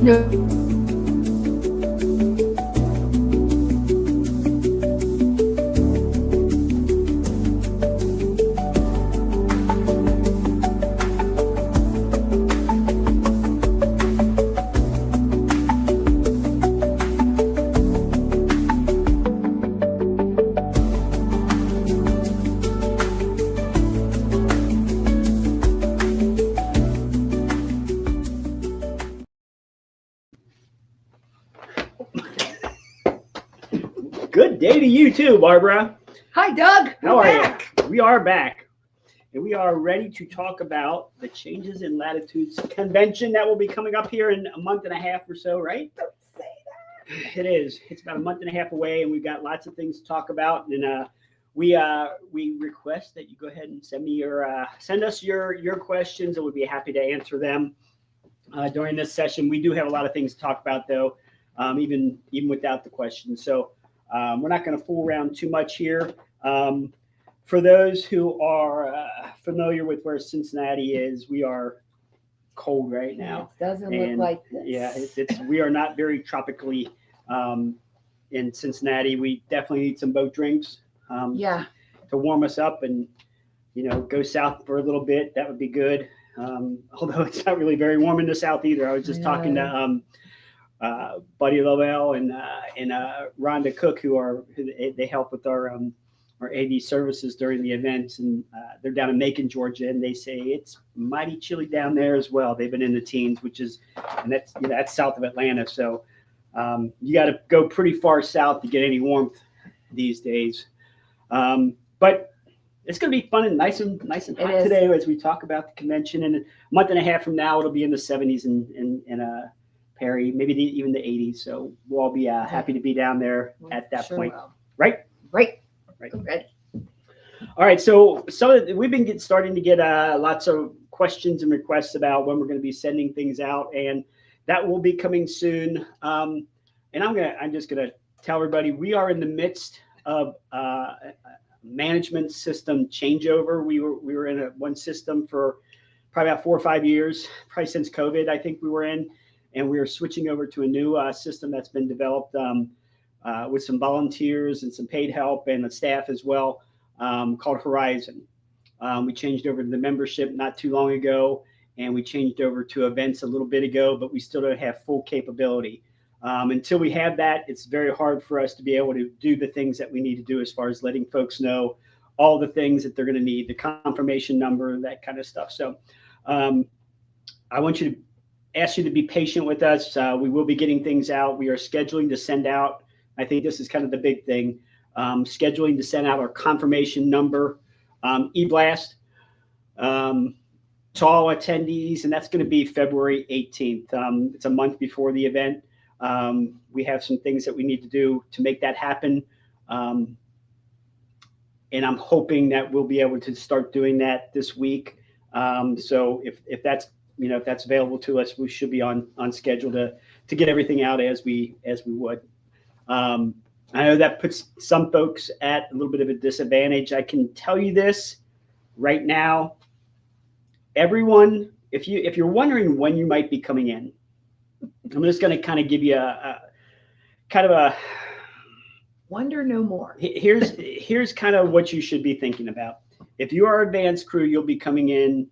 No. Good day to you too, Barbara. Hi, Doug. How We're are back. you? We are back. And we are ready to talk about the changes in Latitudes convention that will be coming up here in a month and a half or so, right? Don't say that. It is. It's about a month and a half away, and we've got lots of things to talk about. And we request that you go ahead and send us your questions, and we'd be happy to answer them during this session. We do have a lot of things to talk about, though, even without the questions. So we're not going to fool around too much here. For those who are familiar with where Cincinnati is, we are cold right now. It doesn't And, look like this. Yeah, we are not very tropically in Cincinnati. We definitely need some boat drinks Yeah. to warm us up, and go south for a little bit. That would be good. Although it's not really very warm in the south either. I was just talking to Buddy Lovell and Rhonda Cook, who they help with our AV services during the events, and they're down in Macon, Georgia, and they say it's mighty chilly down there as well. They've been in the teens, and that's south of Atlanta, so you got to go pretty far south to get any warmth these days. But it's going to be fun and nice and hot today as we talk about the convention. And a month and a half from now, it'll be in the 70s in Perry, maybe even the 80s. So we'll all be happy to be down there at that point, right? Right. Ready. All right. So we've been starting to get lots of questions and requests about when we're going to be sending things out, and that will be coming soon. And I'm just going to tell everybody we are in the midst of management system changeover. We were in one system for probably about 4 or 5 years, probably since COVID, I think we were in, and we are switching over to a new system that's been developed with some volunteers and some paid help and a staff as well, called Horizon. We changed over to the membership not too long ago, and we changed over to events a little bit ago, but we still don't have full capability. Until we have that, it's very hard for us to be able to do the things that we need to do as far as letting folks know all the things that they're going to need, the confirmation number, that kind of stuff. So I want you to ask you to be patient with us. We will be getting things out. We are scheduling to send out, I think this is kind of the big thing, scheduling to send out our confirmation number e-blast to all attendees, and that's going to be February 18th. It's a month before the event. We have some things that we need to do to make that happen. And I'm hoping that we'll be able to start doing that this week. So if that's available to us, we should be on schedule to get everything out as we would. I know that puts some folks at a little bit of a disadvantage. I can tell you this right now, everyone, if you're wondering when you might be coming in, I'm just going to kind of give you a kind of a wonder no more. Here's kind of what you should be thinking about. If you are advanced crew, you'll be coming in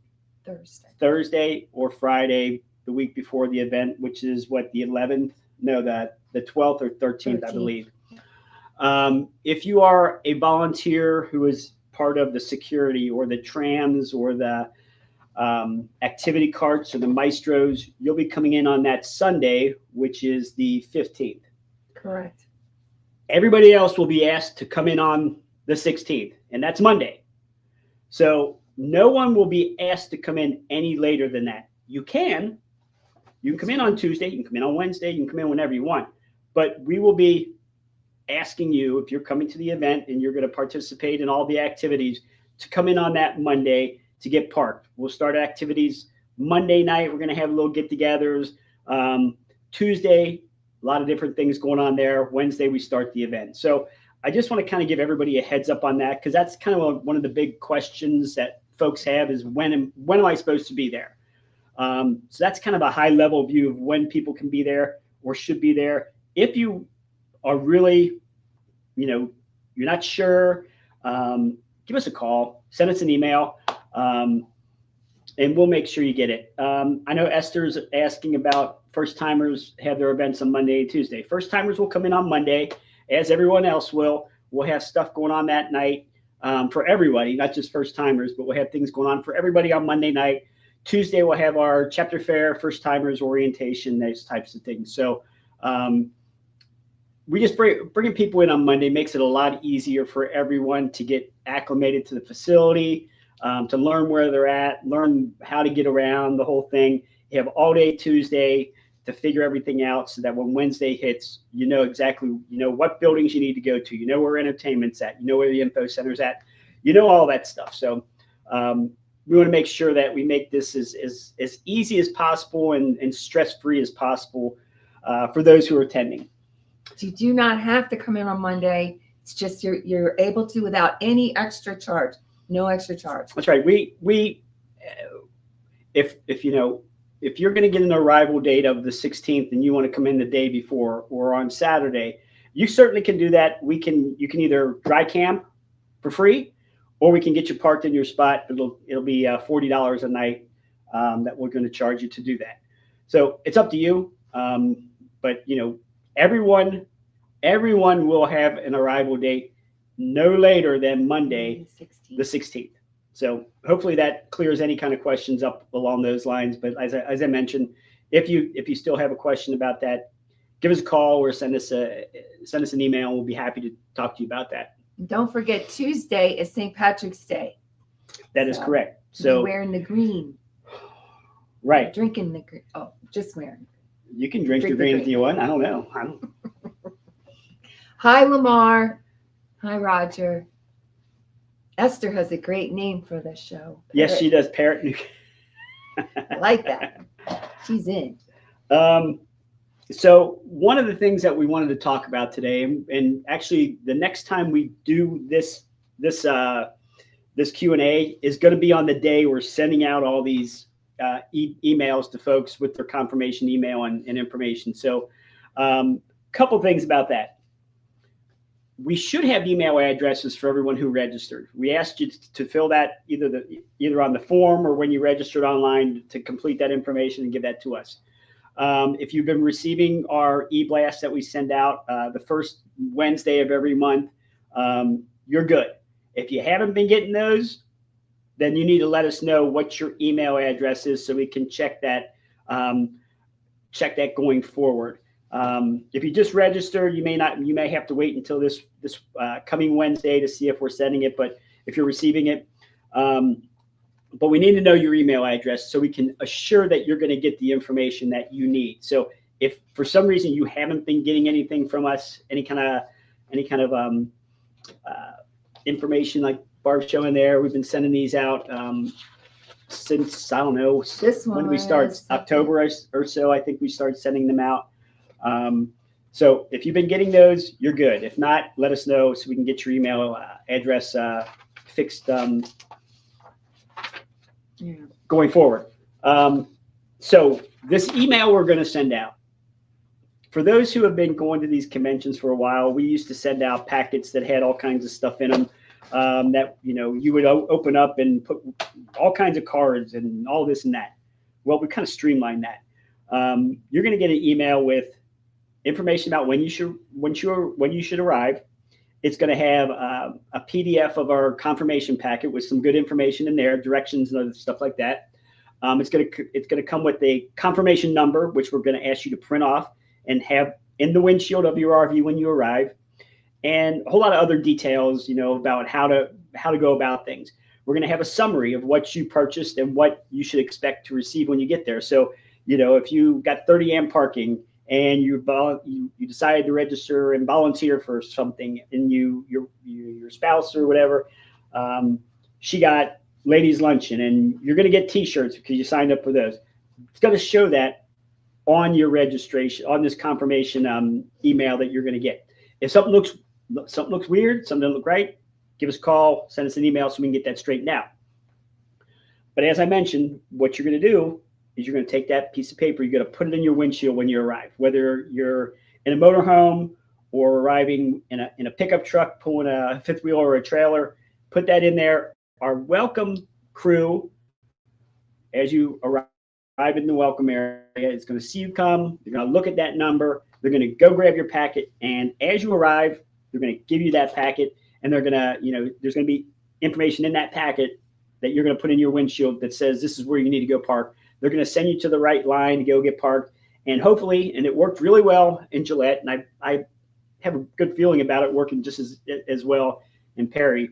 Thursday or Friday, the week before the event, which is what, the 11th? No, the 12th or 13th, I believe. If you are a volunteer who is part of the security or the trams or the activity carts or the maestros, you'll be coming in on that Sunday, which is the 15th. Correct. Everybody else will be asked to come in on the 16th, and that's Monday. So no one will be asked to come in any later than that. You can come in on Tuesday, you can come in on Wednesday, you can come in whenever you want, but we will be asking you, if you're coming to the event and you're going to participate in all the activities, to come in on that Monday to get parked. We'll start activities Monday night. We're going to have little get-togethers. Tuesday, a lot of different things going on there. Wednesday, we start the event. So I just want to kind of give everybody a heads up on that, because that's kind of one of the big questions that folks have is when am I supposed to be there? So that's kind of a high level view of when people can be there or should be there. If you are really, you're not sure, give us a call, send us an email, and we'll make sure you get it. I know Esther's asking about first timers have their events on Monday and Tuesday. First timers will come in on Monday, as everyone else will. We'll have stuff going on that night for everybody, not just first timers, but we'll have things going on for everybody on Monday night. Tuesday, we'll have our chapter fair, first timers orientation, those types of things. So we just bringing people in on Monday makes it a lot easier for everyone to get acclimated to the facility, to learn where they're at, learn how to get around the whole thing. You have all day Tuesday to figure everything out so that when Wednesday hits, you know exactly, what buildings you need to go to, where entertainment's at, where the info center's at, all that stuff. So we want to make sure that we make this as easy as possible and stress-free as possible for those who are attending. You do not have to come in on Monday. It's just you're able to without any extra charge. No extra charge. That's right. We if you're going to get an arrival date of the 16th and you want to come in the day before or on Saturday, you certainly can do that. You can either dry camp for free, or we can get you parked in your spot. It'll be $40 a night that we're going to charge you to do that. So it's up to you. But everyone will have an arrival date no later than Monday, the 16th. So hopefully that clears any kind of questions up along those lines. But as I mentioned, if you still have a question about that, give us a call or send us an email. We'll be happy to talk to you about that. Don't forget, Tuesday is St. Patrick's Day. That is correct. So wearing the green. Right. Drinking the green. Oh, just wearing. You can drink the green if you want. I don't know. Hi, Lamar. Hi, Roger. Esther has a great name for this show. Parrot. Yes, she does. Parrot. I like that. She's in. So one of the things that we wanted to talk about today, and actually the next time we do this Q&A is going to be on the day we're sending out all these emails to folks with their confirmation email and information. So couple things about that. We should have email addresses for everyone who registered. We asked you to fill that either on the form or when you registered online to complete that information and give that to us. If you've been receiving our e-blast that we send out the first Wednesday of every month, you're good. If you haven't been getting those, then you need to let us know what your email address is so we can check that going forward. If you just registered, you may have to wait until this coming Wednesday to see if we're sending it. But if you're receiving it, but we need to know your email address so we can assure that you're going to get the information that you need. So if for some reason you haven't been getting anything from us, any kind of information like Barb's showing there, we've been sending these out since, I don't know, when did we start? October or so, I think we started sending them out. So if you've been getting those, you're good. If not, let us know so we can get your email address fixed going forward. So this email we're going to send out, for those who have been going to these conventions for a while, we used to send out packets that had all kinds of stuff in them that, you would open up and put all kinds of cards and all this and that. Well, we kind of streamlined that. You're going to get an email with information about when you should arrive. It's going to have a PDF of our confirmation packet with some good information in there, directions and other stuff like that. It's going to come with a confirmation number, which we're going to ask you to print off and have in the windshield of your RV when you arrive, and a whole lot of other details, about how to go about things. We're going to have a summary of what you purchased and what you should expect to receive when you get there. So, if you got 30 amp parking and you decided to register and volunteer for something, and your spouse or whatever, she got ladies luncheon, and you're going to get T-shirts because you signed up for those. It's going to show that on your registration, on this confirmation email that you're going to get. If something looks weird, something doesn't look right, give us a call, send us an email so we can get that straightened out. But as I mentioned, what you're going to do is you're going to take that piece of paper, you're going to put it in your windshield when you arrive, whether you're in a motorhome or arriving in a pickup truck pulling a fifth wheel or a trailer. Put that in there. Our welcome crew, as you arrive in the welcome area, is going to see you come. They're going to look at that number. They're going to go grab your packet, and as you arrive, they're going to give you that packet, and they're going to, there's going to be information in that packet that you're going to put in your windshield that says this is where you need to go park. They're going to send you to the right line to go get parked, and hopefully, and it worked really well in Gillette, and I have a good feeling about it working just as well in Perry.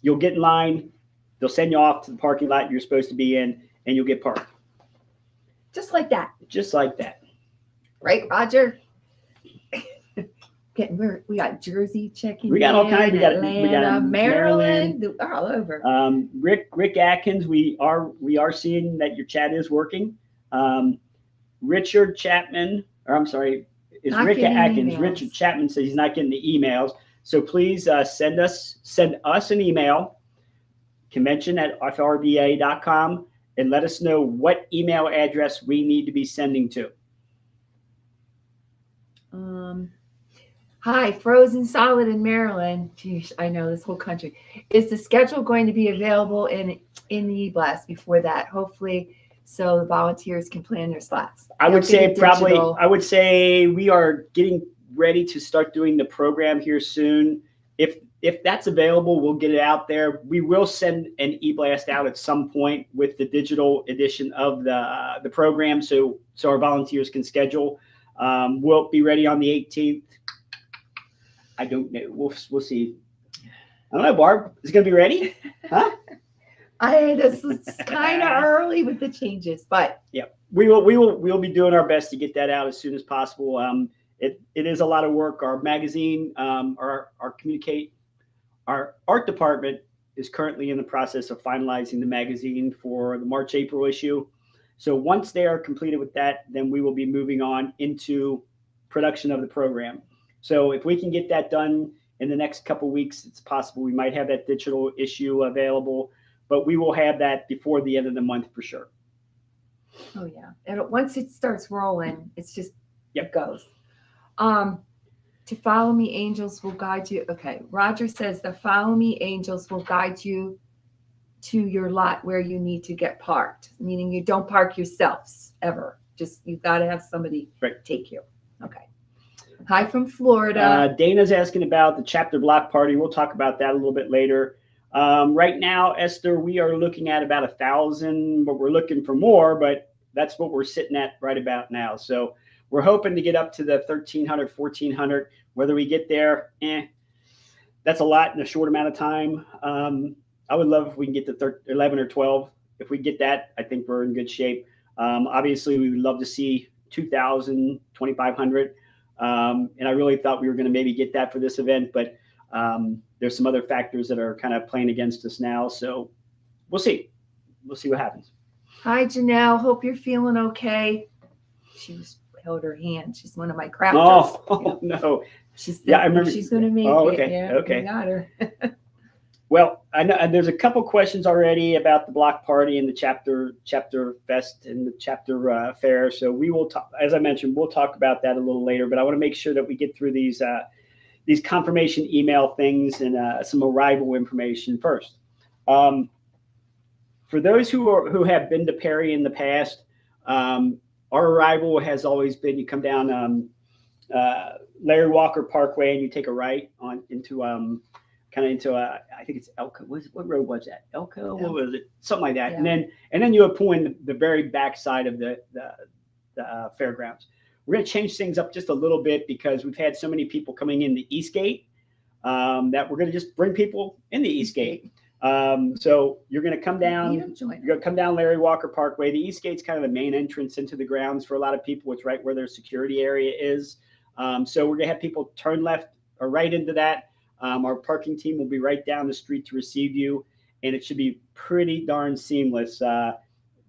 You'll get in line. They'll send you off to the parking lot you're supposed to be in, and you'll get parked. Just like that. Just like that. Right, Roger? We got Jersey checking. We got all kinds. We got Atlanta, Maryland, all over. Rick Atkins, we are seeing that your chat is working. Richard Chapman, or I'm sorry, it's Rick Atkins. Emails. Richard Chapman says he's not getting the emails. So please send us an email, convention@frva.com, and let us know what email address we need to be sending to. Hi, Frozen Solid in Maryland. Geez, I know this whole country. Is the schedule going to be available in the e-blast before that? Hopefully, so the volunteers can plan their slots. I would say we are getting ready to start doing the program here soon. If that's available, we'll get it out there. We will send an e-blast out at some point with the digital edition of the program, so our volunteers can schedule. We'll be ready on the 18th. I don't know. We'll see. I don't know, Barb. Is it going to be ready? Huh? This is kind of early with the changes, but yeah, we'll be doing our best to get that out as soon as possible. It is a lot of work. Our magazine, our art department is currently in the process of finalizing the magazine for the March-April issue. So once they are completed with that, then we will be moving on into production of the program. So if we can get that done in the next couple of weeks, it's possible we might have that digital issue available, but we will have that before the end of the month for sure. Oh yeah. And once it starts rolling, it's just, It goes. To follow me, angels will guide you. Okay. Roger says the follow me, angels will guide you to your lot where you need to get parked, meaning you don't park yourselves ever. Just, you've got to have somebody take you. Okay. Hi from Florida. Dana's asking about the chapter block party. We'll talk about that a little bit later. Right now, Esther, we are looking at about 1,000, but we're looking for more, but that's what we're sitting at right about now. So we're hoping to get up to the 1,300, 1,400. Whether we get there, that's a lot in a short amount of time. I would love if we can get to 11 or 12. If we get that, I think we're in good shape. Obviously, we would love to see 2,000, 2,500. And I really thought we were going to maybe get that for this event, but there's some other factors that are kind of playing against us now. So we'll see. We'll see what happens. Hi, Janelle. Hope you're feeling okay. She held her hand. She's one of my crafters. Oh no. I remember. She's going to make it. Okay. Yeah, okay. We got her. Well, I know there's a couple questions already about the block party and the chapter fest and the chapter fair. So we will talk, as I mentioned, we'll talk about that a little later. But I want to make sure that we get through these confirmation email things and some arrival information first. For those who have been to Perry in the past, our arrival has always been you come down Larry Walker Parkway and you take a right on into I think it's Elko. What road was that? Elko? What was it? Something like that. Yeah. And then you would pull in the very back side of the fairgrounds. We're going to change things up just a little bit because we've had so many people coming in the East Gate that we're going to just bring people in the East Gate. So you're going to come down. You're going to come down Larry Walker Parkway. The East Gate's kind of the main entrance into the grounds for a lot of people. It's right where their security area is. So we're going to have people turn left or right into that. Our parking team will be right down the street to receive you, and it should be pretty darn seamless.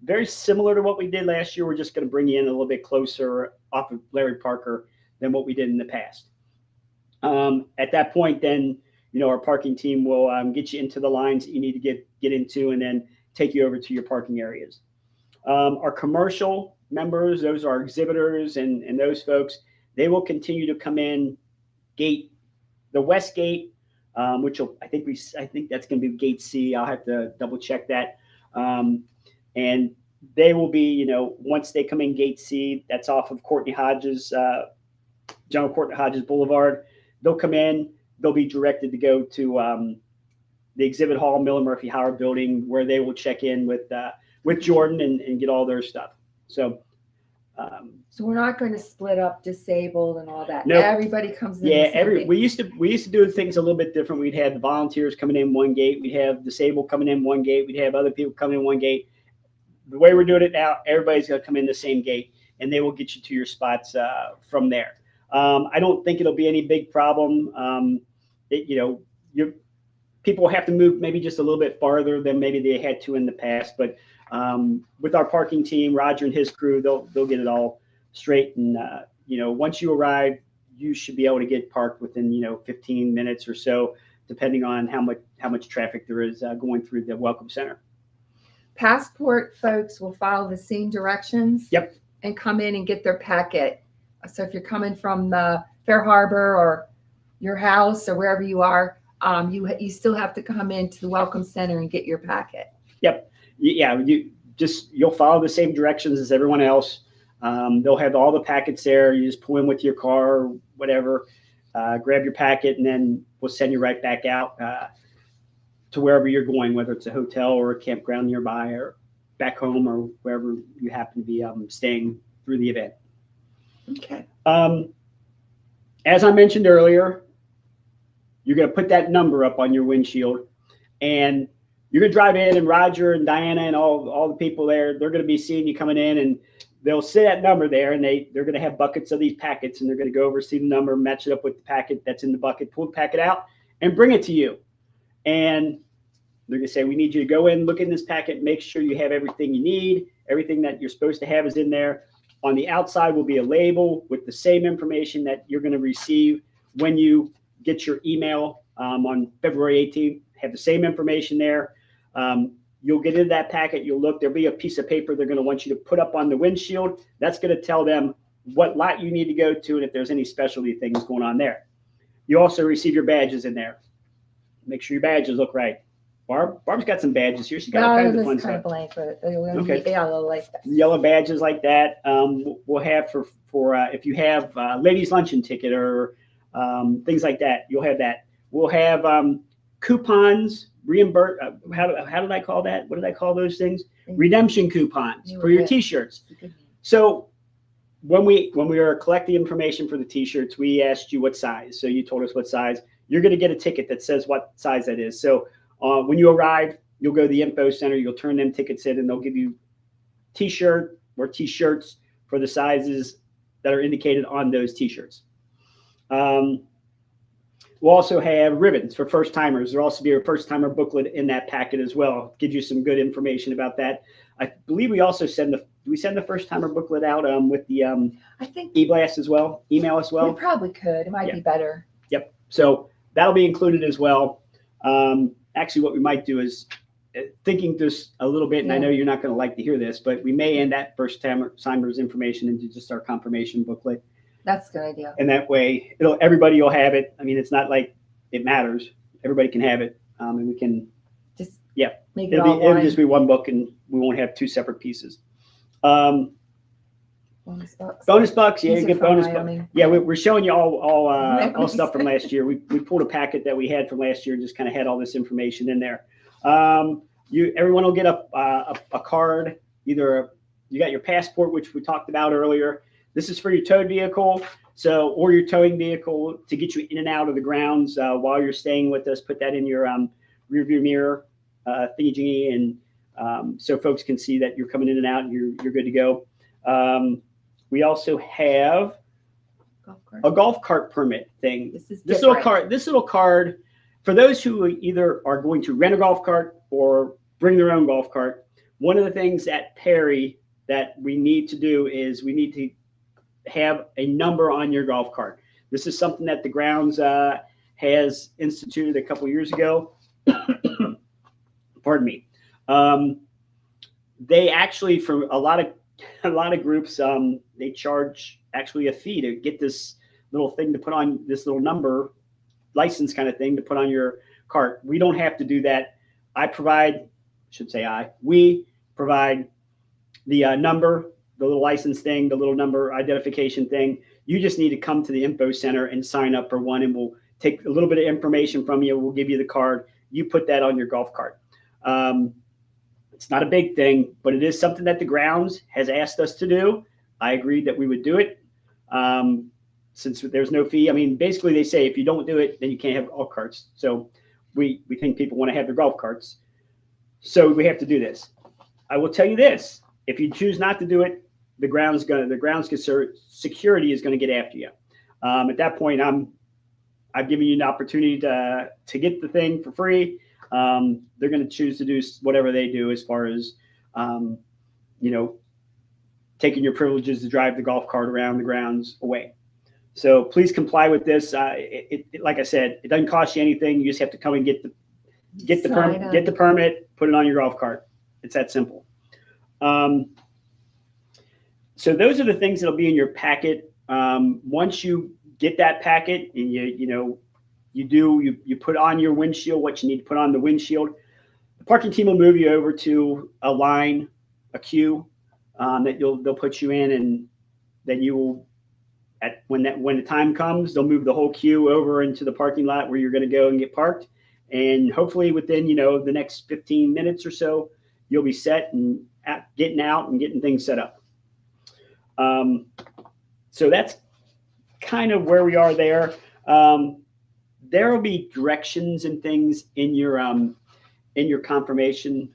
Very similar to what we did last year. We're just going to bring you in a little bit closer off of Larry Parker than what we did in the past. At that point, then, our parking team will get you into the lines that you need to get into and then take you over to your parking areas. Our commercial members, those are exhibitors and those folks, they will continue to come in the west gate, which I think that's going to be gate C. I'll have to double check that. And they will be, once they come in gate C, that's off of General Courtney Hodges Boulevard. They'll come in. They'll be directed to go to the exhibit hall, Miller Murphy Howard building, where they will check in with Jordan and get all their stuff. So we're not going to split up disabled and all that. Nope. Everybody comes in. Yeah, we used to do things a little bit different. We'd have the volunteers coming in one gate. We'd have disabled coming in one gate. We'd have other people coming in one gate. The way we're doing it now, everybody's going to come in the same gate, and they will get you to your spots from there. I don't think it'll be any big problem. People have to move maybe just a little bit farther than maybe they had to in the past, but with our parking team, Roger and his crew, they'll get it all straight. And once you arrive, you should be able to get parked within 15 minutes or so, depending on how much traffic there is going through the Welcome Center. Passport folks will follow the same directions. Yep. And come in and get their packet. So if you're coming from the Fair Harbor or your house or wherever you are, you still have to come into the Welcome Center and get your packet. Yep. Yeah. You'll follow the same directions as everyone else. They'll have all the packets there. You just pull in with your car or whatever, grab your packet, and then we'll send you right back out to wherever you're going, whether it's a hotel or a campground nearby or back home or wherever you happen to be staying through the event. Okay. As I mentioned earlier, you're going to put that number up on your windshield, and you're going to drive in, and Roger and Diana and all the people there, they're going to be seeing you coming in, and they'll see that number there, and they're going to have buckets of these packets, and they're going to go over, see the number, match it up with the packet that's in the bucket, pull the packet out, and bring it to you. And they're going to say, we need you to go in, look in this packet, make sure you have everything you need. Everything that you're supposed to have is in there. On the outside will be a label with the same information that you're going to receive when you get your email on February 18th. Have the same information there. You'll get into that packet. You'll look. There'll be a piece of paper they're going to want you to put up on the windshield. That's going to tell them what lot you need to go to and if there's any specialty things going on there. You also receive your badges in there. Make sure your badges look right. Barb's got some badges here. She's got all kinds of fun stuff. Blank, but Okay. Yellow like that. Yellow badges like that. We'll have for if you have ladies' luncheon ticket or things like that, you'll have that. We'll have coupons, reimburse. How did I call that? What did I call those things? Redemption coupons for your T-shirts. So when we were collecting information for the T-shirts, we asked you what size. So you told us what size. You're going to get a ticket that says what size that is. So when you arrive, you'll go to the info center. You'll turn them tickets in, and they'll give you T-shirt or T-shirts for the sizes that are indicated on those T-shirts. We'll also have ribbons for first timers. There'll also be a first timer booklet in that packet as well. Gives you some good information about that. I believe we also send the first timer booklet out with the I think e-blast as well, email as well. We probably could. It might be better. Yep. So that'll be included as well. Actually, what we might do is thinking this a little bit, and I know you're not going to like to hear this, but we may end that first timers information into just our confirmation booklet. That's a good idea. And that way, everybody will have it. I mean, it's not like it matters. Everybody can have it, and we can just make it'll just be one book, and we won't have two separate pieces. Bonus bucks. Bonus bucks, yeah, you get bonus bucks. Yeah, we're showing you all stuff from last year. We pulled a packet that we had from last year, just kind of had all this information in there. Everyone will get a card. Either you got your passport, which we talked about earlier. This is for your towed vehicle, or your towing vehicle to get you in and out of the grounds while you're staying with us. Put that in your rear view mirror thingy, and so folks can see that you're coming in and out, and you're good to go. We also have a golf cart permit thing. This little card for those who either are going to rent a golf cart or bring their own golf cart. One of the things at Perry that we need to do is we need to have a number on your golf cart. This is something that the grounds has instituted a couple years ago. Pardon me. they actually, for a lot of groups, they charge actually a fee to get this little thing to put on, this little number license kind of thing to put on your cart. We don't have to do that. We provide the number, the little license thing, the little number identification thing. You just need to come to the info center and sign up for one, and we'll take a little bit of information from you. We'll give you the card. You put that on your golf cart. It's not a big thing, but it is something that the grounds has asked us to do. I agreed that we would do it. Since there's no fee. I mean, basically they say if you don't do it, then you can't have golf carts. So we think people want to have their golf carts. So we have to do this. I will tell you this. If you choose not to do it, the grounds security is going to get after you. At that point, I've given you an opportunity to get the thing for free. They're going to choose to do whatever they do as far as, taking your privileges to drive the golf cart around the grounds away. So please comply with this. Like I said, it doesn't cost you anything. You just have to come and get the permit, put it on your golf cart. It's that simple. So those are the things that'll be in your packet. Once you get that packet and you put on your windshield what you need to put on the windshield, the parking team will move you over to a queue that they'll put you in, and then you will, when the time comes, they'll move the whole queue over into the parking lot where you're going to go and get parked. And hopefully within, the next 15 minutes or so, you'll be set and getting out and getting things set up. So that's kind of where we are there. There will be directions and things in your confirmation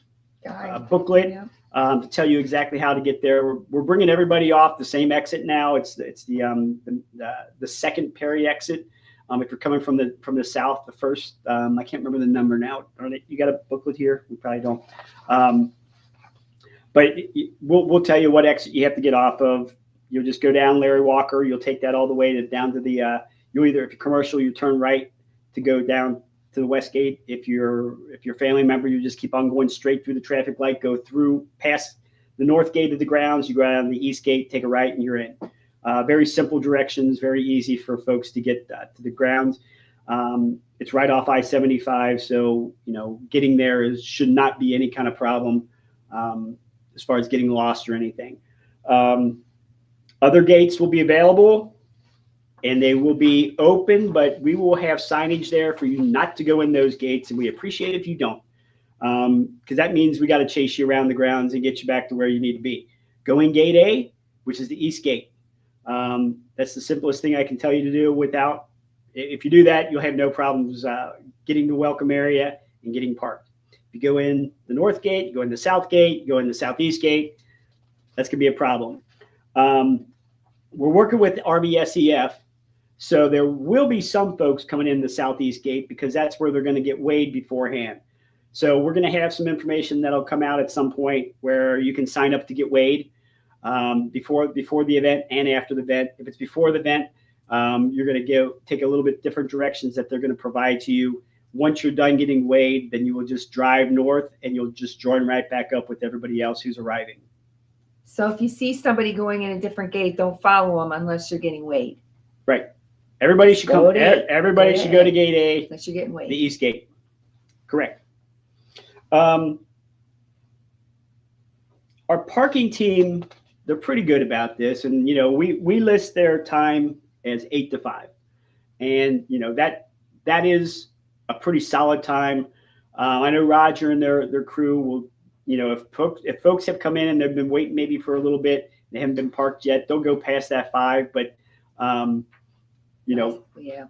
booklet. Yeah. To tell you exactly how to get there. We're bringing everybody off the same exit now. It's the second Perry exit. If you're coming from the south, the first, I can't remember the number now. You got a booklet here? We probably don't. But we'll tell you what exit you have to get off of. You'll just go down Larry Walker. You'll take that all the way down to the. You'll either, if you're commercial, you turn right to go down to the west gate. If you're a family member, you just keep on going straight through the traffic light, go through past the north gate of the grounds, you go down the east gate, take a right, and you're in. Very simple directions, very easy for folks to get to the grounds. It's right off I-75, so getting there should not be any kind of problem as far as getting lost or anything. Other gates will be available, and they will be open, but we will have signage there for you not to go in those gates, and we appreciate if you don't, because that means we got to chase you around the grounds and get you back to where you need to be. Go in gate A, which is the east gate. That's the simplest thing I can tell you to do. If you do that, you'll have no problems getting the welcome area and getting parked. If you go in the north gate, you go in the south gate, you go in the southeast gate, that's going to be a problem. We're working with RVSEF. So there will be some folks coming in the southeast gate because that's where they're going to get weighed beforehand. So we're going to have some information that'll come out at some point where you can sign up to get weighed before the event and after the event. If it's before the event, you're going to take a little bit different directions that they're going to provide to you. Once you're done getting weighed, then you will just drive north and you'll just join right back up with everybody else who's arriving. So if you see somebody going in a different gate, don't follow them unless you're getting weighed. Right. Everybody should go to gate A. Unless you're getting weighed. The east gate. Correct. Our parking team, they're pretty good about this, and we list their time as 8 to 5, and that is a pretty solid time. I know Roger and their crew will, if folks have come in and they've been waiting maybe for a little bit, they haven't been parked yet, they'll go past that 5, but yeah.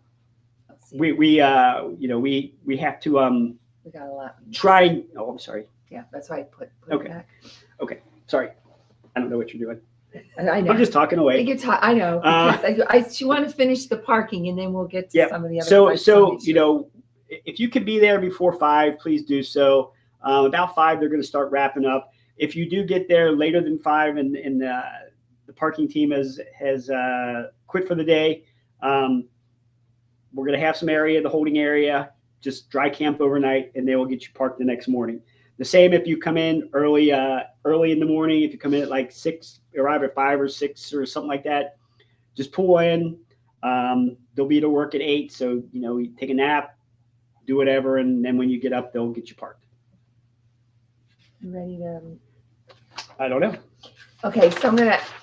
We have to we got a lot. Try. Oh, I'm sorry. Yeah, that's why I put okay. It back. Okay. Sorry. I don't know what you're doing. I know. I'm just talking away. I know. Because you want to finish the parking, and then we'll get to some of the other questions. So if you could be there before 5, please do so. About 5, they're going to start wrapping up. If you do get there later than 5, and the parking team has quit for the day, we're going to have some area, the holding area. Just dry camp overnight, and they will get you parked the next morning. The same if you come in early in the morning. If you come in at like 6, arrive at 5 or 6 or something like that, just pull in. They'll be to work at 8, so you take a nap, do whatever, and then when you get up, they'll get you parked. You ready to? I don't know. Okay, so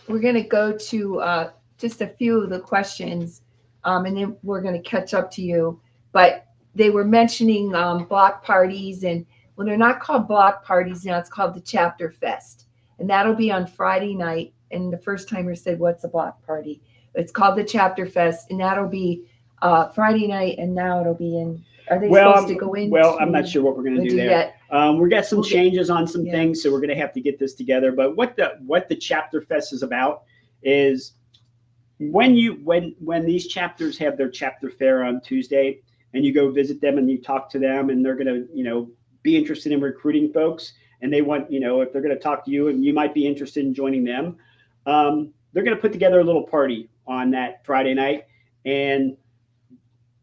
we're gonna go to just a few of the questions, and then we're gonna catch up to you. But they were mentioning block parties, and well, they're not called block parties now. It's called the Chapter Fest, and that'll be on Friday night. And the first timer said, "What's a block party?" It's called the Chapter Fest, and that'll be Friday night. And now it'll be in. Are they supposed to go in? Well, I'm not sure what we're going to do there. Yet. We got some changes on some things, so we're going to have to get this together. But what the Chapter Fest is about is when these chapters have their chapter fair on Tuesday, and you go visit them and you talk to them, and they're going to be interested in recruiting folks, and they want if they're going to talk to you and you might be interested in joining them, they're going to put together a little party on that Friday night, and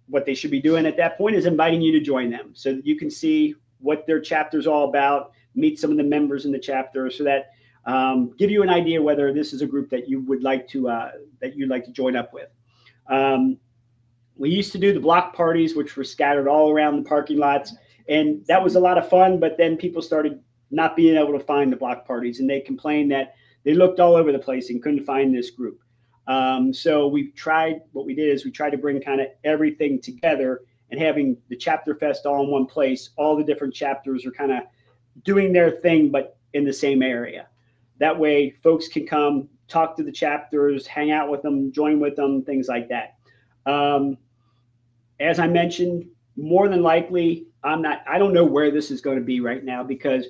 what they should be doing at that point is inviting you to join them so that you can see what their chapter is all about, meet some of the members in the chapter, so that give you an idea whether this is a group that you would like to join up with. We used to do the block parties, which were scattered all around the parking lots, and that was a lot of fun. But then people started not being able to find the block parties, and they complained that they looked all over the place and couldn't find this group. So what we did is we tried to bring kind of everything together, and having the Chapter Fest all in one place. All the different chapters are kind of doing their thing, but in the same area. That way folks can come talk to the chapters, hang out with them, join with them, things like that. As I mentioned, more than likely, I don't know where this is going to be right now, because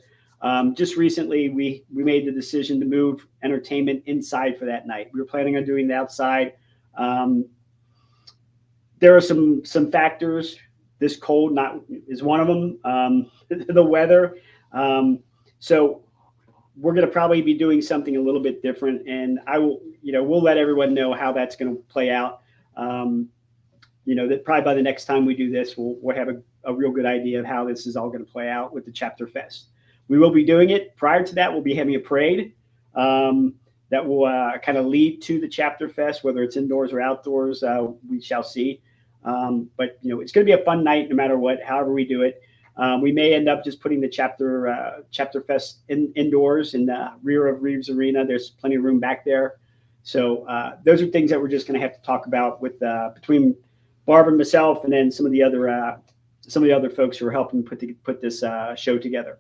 just recently we made the decision to move entertainment inside for that night. We were planning on doing it outside. There are some factors. This cold is one of them. The weather. So we're going to probably be doing something a little bit different, and we'll let everyone know how that's going to play out. That probably by the next time we do this, we'll have a real good idea of how this is all going to play out with the Chapter Fest. We will be doing it. Prior to that, we'll be having a parade that will kind of lead to the Chapter Fest, whether it's indoors or outdoors. We shall see. But it's going to be a fun night no matter what, however we do it. We may end up just putting the Chapter Fest indoors in the rear of Reeves Arena. There's plenty of room back there. So those are things that we're just going to have to talk about with between Barb and myself, and then some of the other folks who are helping put this show together.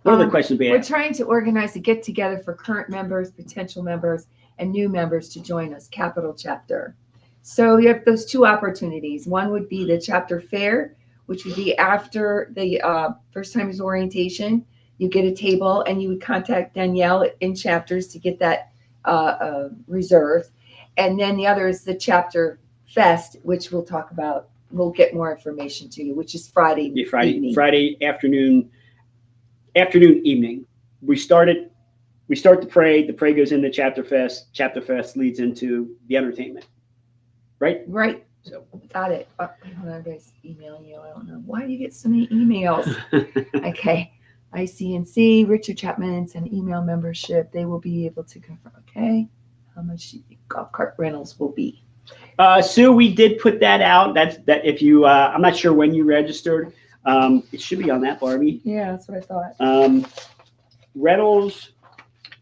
What other questions we have? We're trying to organize a get together for current members, potential members, and new members to join us, Capital Chapter. So you have those two opportunities. One would be the chapter fair, which would be after the first timers orientation. You get a table, and you would contact Danielle in chapters to get that reserved. And then the other is the Chapter Fest, which we'll talk about. We'll get more information to you, which is Friday. Yeah, Friday afternoon, evening. We start the parade. The parade goes into Chapter Fest. Chapter Fest leads into the entertainment. Right. So got it. Hold on, guys. Emailing you. I don't know why do you get so many emails. Okay. ICNC, Richard Chapman sent email membership. They will be able to confirm. Okay. How much do you think golf cart rentals will be? Sue, we did put that out. That if you, I'm not sure when you registered. It should be on that, Barbie. Yeah, that's what I thought. Rentals.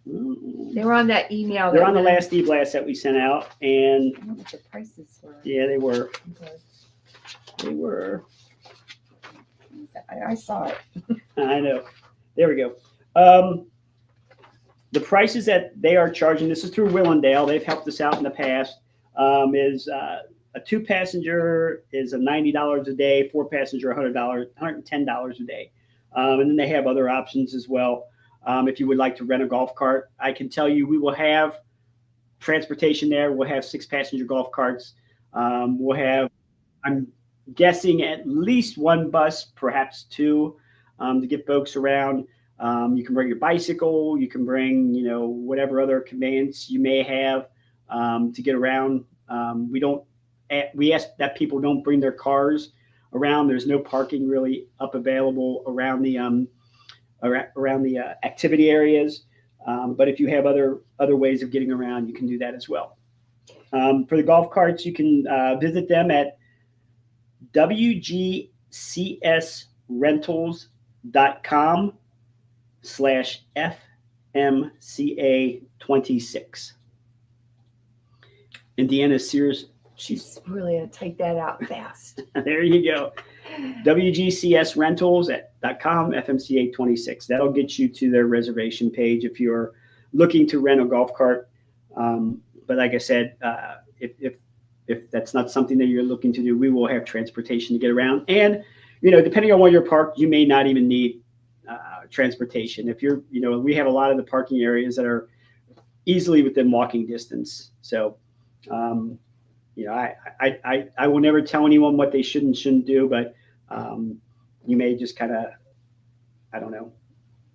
They were on that email. They're on the last e-blast that we sent out, and I don't know what the prices were. Yeah, they were. Okay. They were. I saw it. I know. There we go. The prices that they are charging, this is through Willendale. They've helped us out in the past. Is a 2-passenger is a $90 a day, 4-passenger $110 a day, and then they have other options as well. If you would like to rent a golf cart, I can tell you we will have transportation there. We'll have 6-passenger golf carts. We'll have, I'm guessing, at least 1 bus, perhaps 2, to get folks around. You can bring your bicycle. You can bring, whatever other conveyance you may have to get around. We ask that people don't bring their cars. around. There's no parking really up available around the activity areas. But if you have other ways of getting around, you can do that as well. For the golf carts, you can visit them at wgcsrentals.com/FMCA26. And Deanna's serious. She's really going to take that out fast. There you go. wgcsrentals.com FMCA26. That'll get you to their reservation page if you're looking to rent a golf cart. But like I said, if that's not something that you're looking to do, we will have transportation to get around. And depending on where you're parked, you may not even need transportation. If you're, we have a lot of the parking areas that are easily within walking distance. So, I will never tell anyone what they should and shouldn't do, but you may just kind of, I don't know,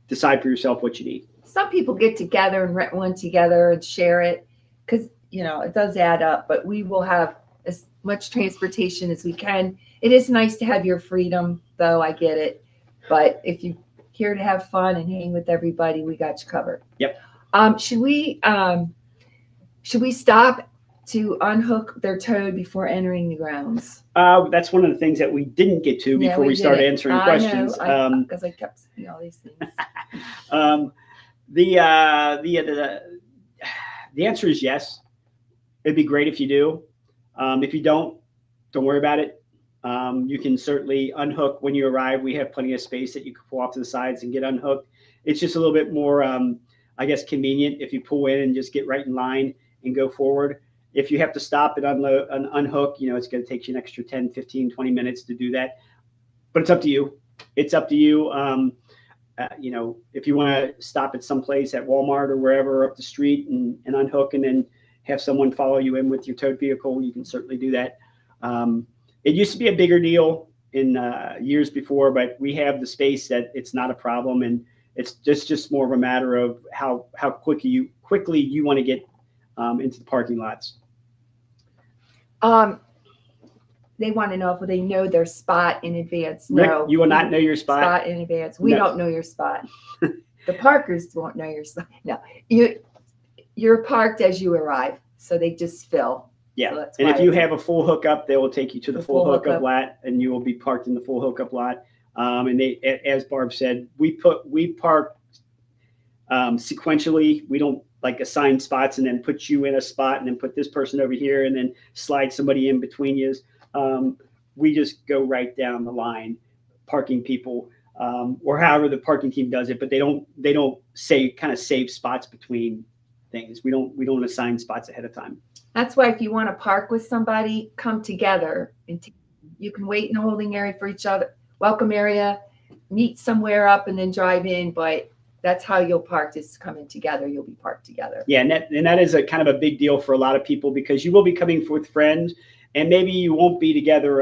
decide for yourself what you need. Some people get together and rent one together and share it because, it does add up, but we will have as much transportation as we can. It is nice to have your freedom, though, I get it. But if you're here to have fun and hang with everybody, we got you covered. Yep. Should we stop to unhook their toad before entering the grounds? That's one of the things that we didn't get to before we started answering questions. Because I kept seeing all these things. The answer is yes. It'd be great if you do. If you don't worry about it. You can certainly unhook when you arrive. We have plenty of space that you can pull off to the sides and get unhooked. It's just a little bit more, I guess, convenient if you pull in and just get right in line and go forward. If you have to stop and unload and unhook, it's going to take you an extra 10, 15, 20 minutes to do that. But it's up to you. It's up to you. If you want to stop at some place at Walmart or wherever up the street and unhook and then have someone follow you in with your towed vehicle, you can certainly do that. It used to be a bigger deal in years before, but we have the space that it's not a problem, and it's just more of a matter of how quickly you want to get into the parking lots. They want to know if they know their spot in advance. Rick, No, you will not know your spot in advance. We don't know your spot. The parkers won't know your spot. No, you're parked as you arrive, so they just fill. Yeah, so and if you have a full hookup, they will take you to the full hookup lot, and you will be parked in the full hookup lot. And they, as Barb said, we park sequentially. We don't like assign spots and then put you in a spot and then put this person over here and then slide somebody in between you. We just go right down the line, parking people, or however the parking team does it. But they don't save spots between things. We don't assign spots ahead of time. That's why if you want to park with somebody, come together. And you can wait in the holding area for each other, welcome area, meet somewhere up and then drive in. But that's how you'll park, is coming together. You'll be parked together. Yeah, and that is a kind of a big deal for a lot of people because you will be coming with friends, and maybe you won't be together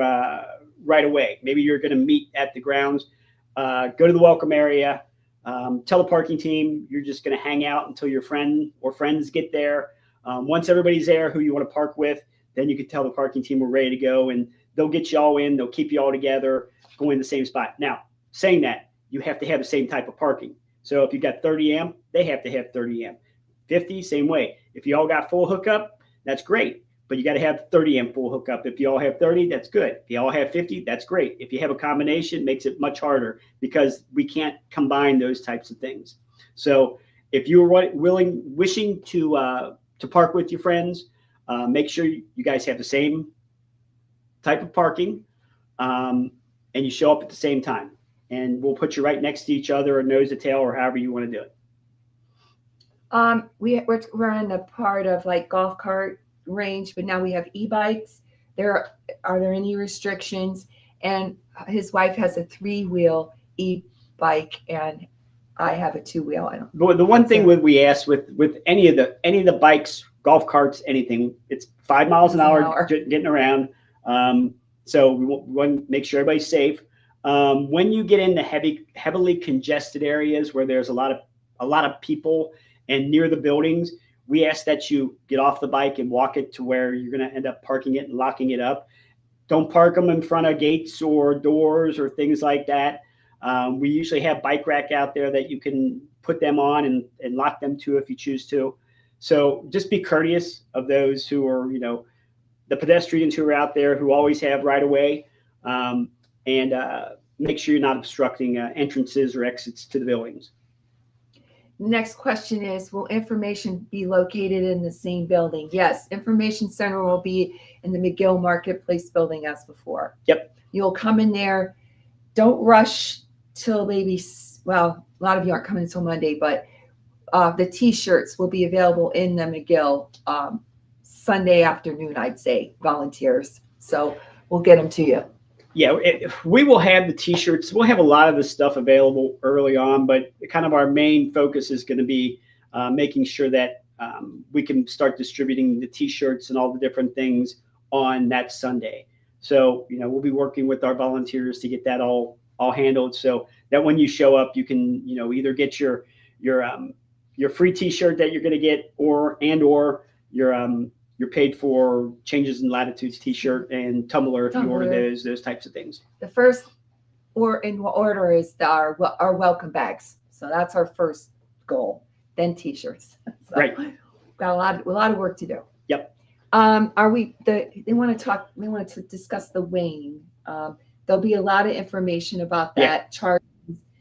right away. Maybe you're going to meet at the grounds, go to the welcome area, tell the parking team you're just going to hang out until your friend or friends get there. Once everybody's there who you want to park with, then you can tell the parking team we're ready to go, and they'll get you all in. They'll keep you all together, going in the same spot. Now, saying that, you have to have the same type of parking. So if you got 30 amp, they have to have 30 amp. 50, same way. If you all got full hookup, that's great. But you got to have 30 amp full hookup. If you all have 30, that's good. If you all have 50, that's great. If you have a combination, it makes it much harder because we can't combine those types of things. So if you're wishing to park with your friends, make sure you guys have the same type of parking, and you show up at the same time. And we'll put you right next to each other, or nose to tail, or however you want to do it. We're in a part of like golf cart range, but now we have e-bikes. Are there any restrictions? And his wife has a 3-wheel e-bike, and I have a 2-wheel. The one thing we ask with any of the bikes, golf carts, anything, it's 5 miles an hour getting around. So we want to make sure everybody's safe. When you get into heavily congested areas where there's a lot of people and near the buildings, we ask that you get off the bike and walk it to where you're going to end up parking it and locking it up. don't park them in front of gates or doors or things like that. We usually have bike rack out there that you can put them on and lock them to if you choose to. So just be courteous of those who are, the pedestrians who are out there who always have right of way, and make sure you're not obstructing entrances or exits to the buildings. Next question is, will information be located in the same building? Yes, information center will be in the McGill Marketplace building as before. Yep. You'll come in there. Don't rush till maybe, well, a lot of you aren't coming until Monday, but the T-shirts will be available in the McGill Sunday afternoon, I'd say, volunteers. So we'll get them to you. Yeah, we will have the T-shirts. We'll have a lot of the stuff available early on, but kind of our main focus is going to be making sure that we can start distributing the T-shirts and all the different things on that Sunday. So, we'll be working with our volunteers to get that all handled, so that when you show up, you can, either get your free T-shirt that you're going to get, or your paid for Changes in Latitudes T-shirt and tumbler if you order those types of things. The first in order is our welcome bags. So that's our first goal. Then T-shirts. So right. Got a lot of work to do. Yep. They want to discuss the weighing. There'll be a lot of information about that. Yeah.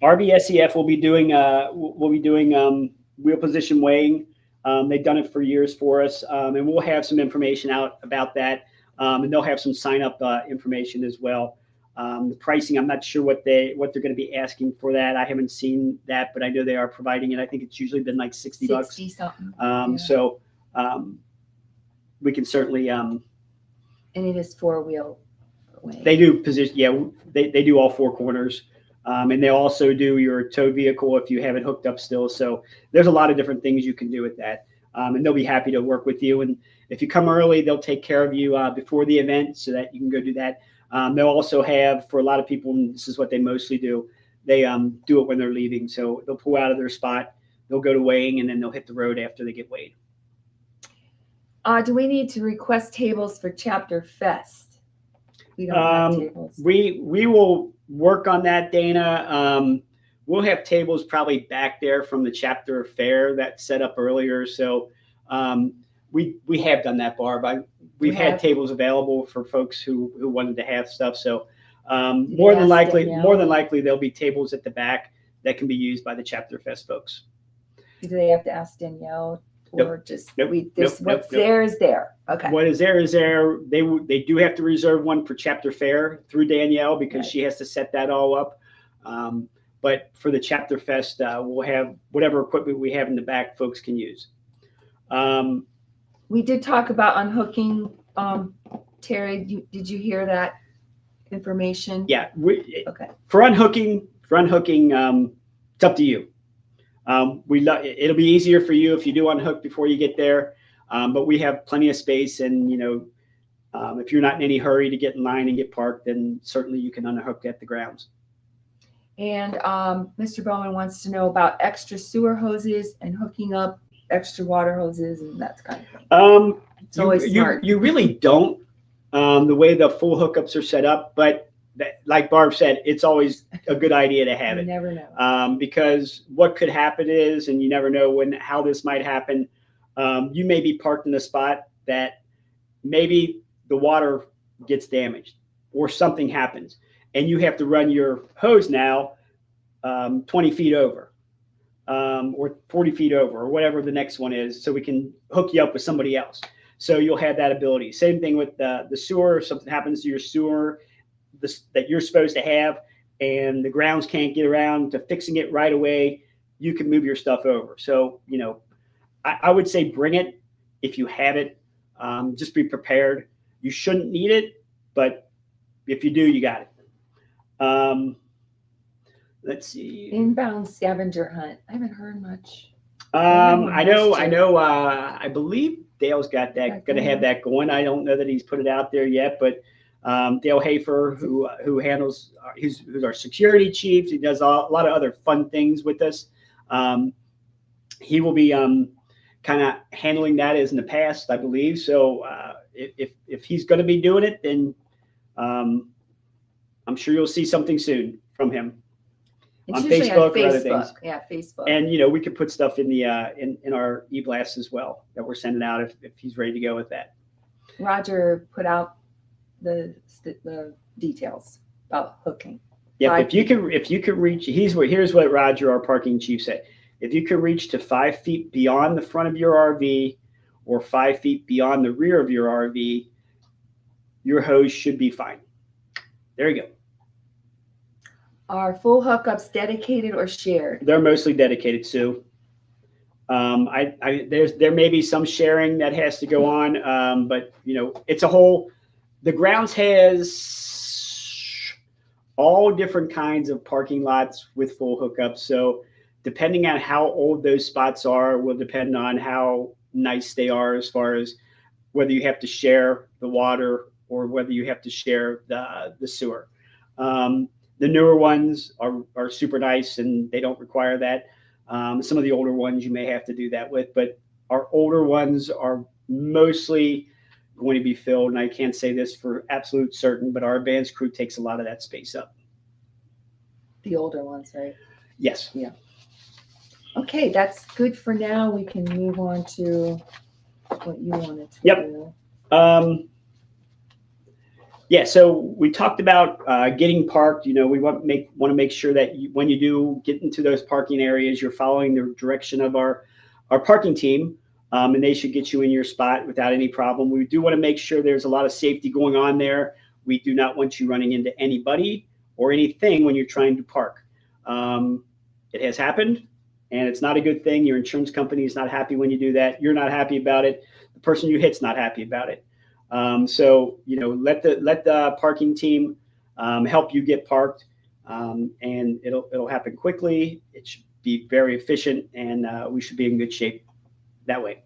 RBSEF will be doing wheel position weighing. They've done it for years for us, and we'll have some information out about that, and they'll have some sign up information as well. The pricing, I'm not sure what they're going to be asking for that. I haven't seen that, but I know they are providing it. I think it's usually been like $60 something. Yeah. So we can certainly. And it is 4-wheel weighing. They do position. Yeah, they do all 4 corners. And they also do your tow vehicle if you have it hooked up still. So there's a lot of different things you can do with that. And they'll be happy to work with you. And if you come early, they'll take care of you before the event so that you can go do that. They'll also have, for a lot of people, and this is what they mostly do, they do it when they're leaving. So they'll pull out of their spot, they'll go to weighing, and then they'll hit the road after they get weighed. Do we need to request tables for Chapter Fest? We don't have tables. We will work on that, Dana. We'll have tables probably back there from the chapter fair that's set up earlier. So we have done that, Barb. We've had tables available for folks who wanted to have stuff. So more than likely there'll be tables at the back that can be used by the Chapter Fest folks. Do they have to ask Danielle? Or nope. just nope. what's there is there. Okay. What is there is there. They do have to reserve one for Chapter Fair through Danielle because she has to set that all up. But for the Chapter Fest, we'll have whatever equipment we have in the back folks can use. We did talk about unhooking. Terry, did you hear that information? Yeah. Okay. For unhooking, it's up to you. It'll be easier for you if you do unhook before you get there, but we have plenty of space, and if you're not in any hurry to get in line and get parked, then certainly you can unhook at the grounds. And Mr. Bowman wants to know about extra sewer hoses and hooking up extra water hoses and that kind of thing. It's always smart. You really don't, the way the full hookups are set up, but like Barb said, it's always a good idea to have it. You never know. Because what could happen is, and you never know how this might happen, you may be parked in a spot that maybe the water gets damaged or something happens, and you have to run your hose now 20 feet over or 40 feet over or whatever the next one is, so we can hook you up with somebody else. So you'll have that ability. Same thing with the sewer. If something happens to your sewer that you're supposed to have, and the grounds can't get around to fixing it right away, you can move your stuff over. So, I would say bring it if you have it. Just be prepared. You shouldn't need it, but if you do, you got it. Let's see. Inbound scavenger hunt. I haven't heard much. I know. I believe Dale's got that. Going to have that going. I don't know that he's put it out there yet, but Dale Hafer, who handles, who's our security chief. He does a lot of other fun things with us. He will be kind of handling that as in the past, I believe. So if he's going to be doing it, then I'm sure you'll see something soon from him. It's on usually Facebook on or other things. Facebook. Yeah, Facebook. And you know, we could put stuff in the in our e-blast as well that we're sending out if he's ready to go with that. Roger put out the details about hooking. Yeah, if you can reach, here's what Roger, our parking chief, said. If you can reach to 5 feet beyond the front of your RV or 5 feet beyond the rear of your RV, your hose should be fine. There you go. Are full hookups dedicated or shared? They're mostly dedicated, Sue. There may be some sharing that has to go on, but you know, it's a whole. The grounds has all different kinds of parking lots with full hookups. So depending on how old those spots are will depend on how nice they are as far as whether you have to share the water or whether you have to share the sewer. The newer ones are super nice and they don't require that. Some of the older ones you may have to do that with, but our older ones are mostly going to be filled. And I can't say this for absolute certain, but our advanced crew takes a lot of that space up. The older ones, right? Yes. Yeah. Okay, that's good for now. We can move on to what you wanted to do. Yeah, so we talked about getting parked. You know, we want to make sure that when you do get into those parking areas, you're following the direction of our parking team, and they should get you in your spot without any problem. We do want to make sure there's a lot of safety going on there. We do not want you running into anybody or anything when you're trying to park. It has happened, and it's not a good thing. Your insurance company is not happy when you do that. You're not happy about it. The person you hit's not happy about it. So, you know, let the parking team help you get parked, and it'll happen quickly. It should be very efficient, and we should be in good shape that way.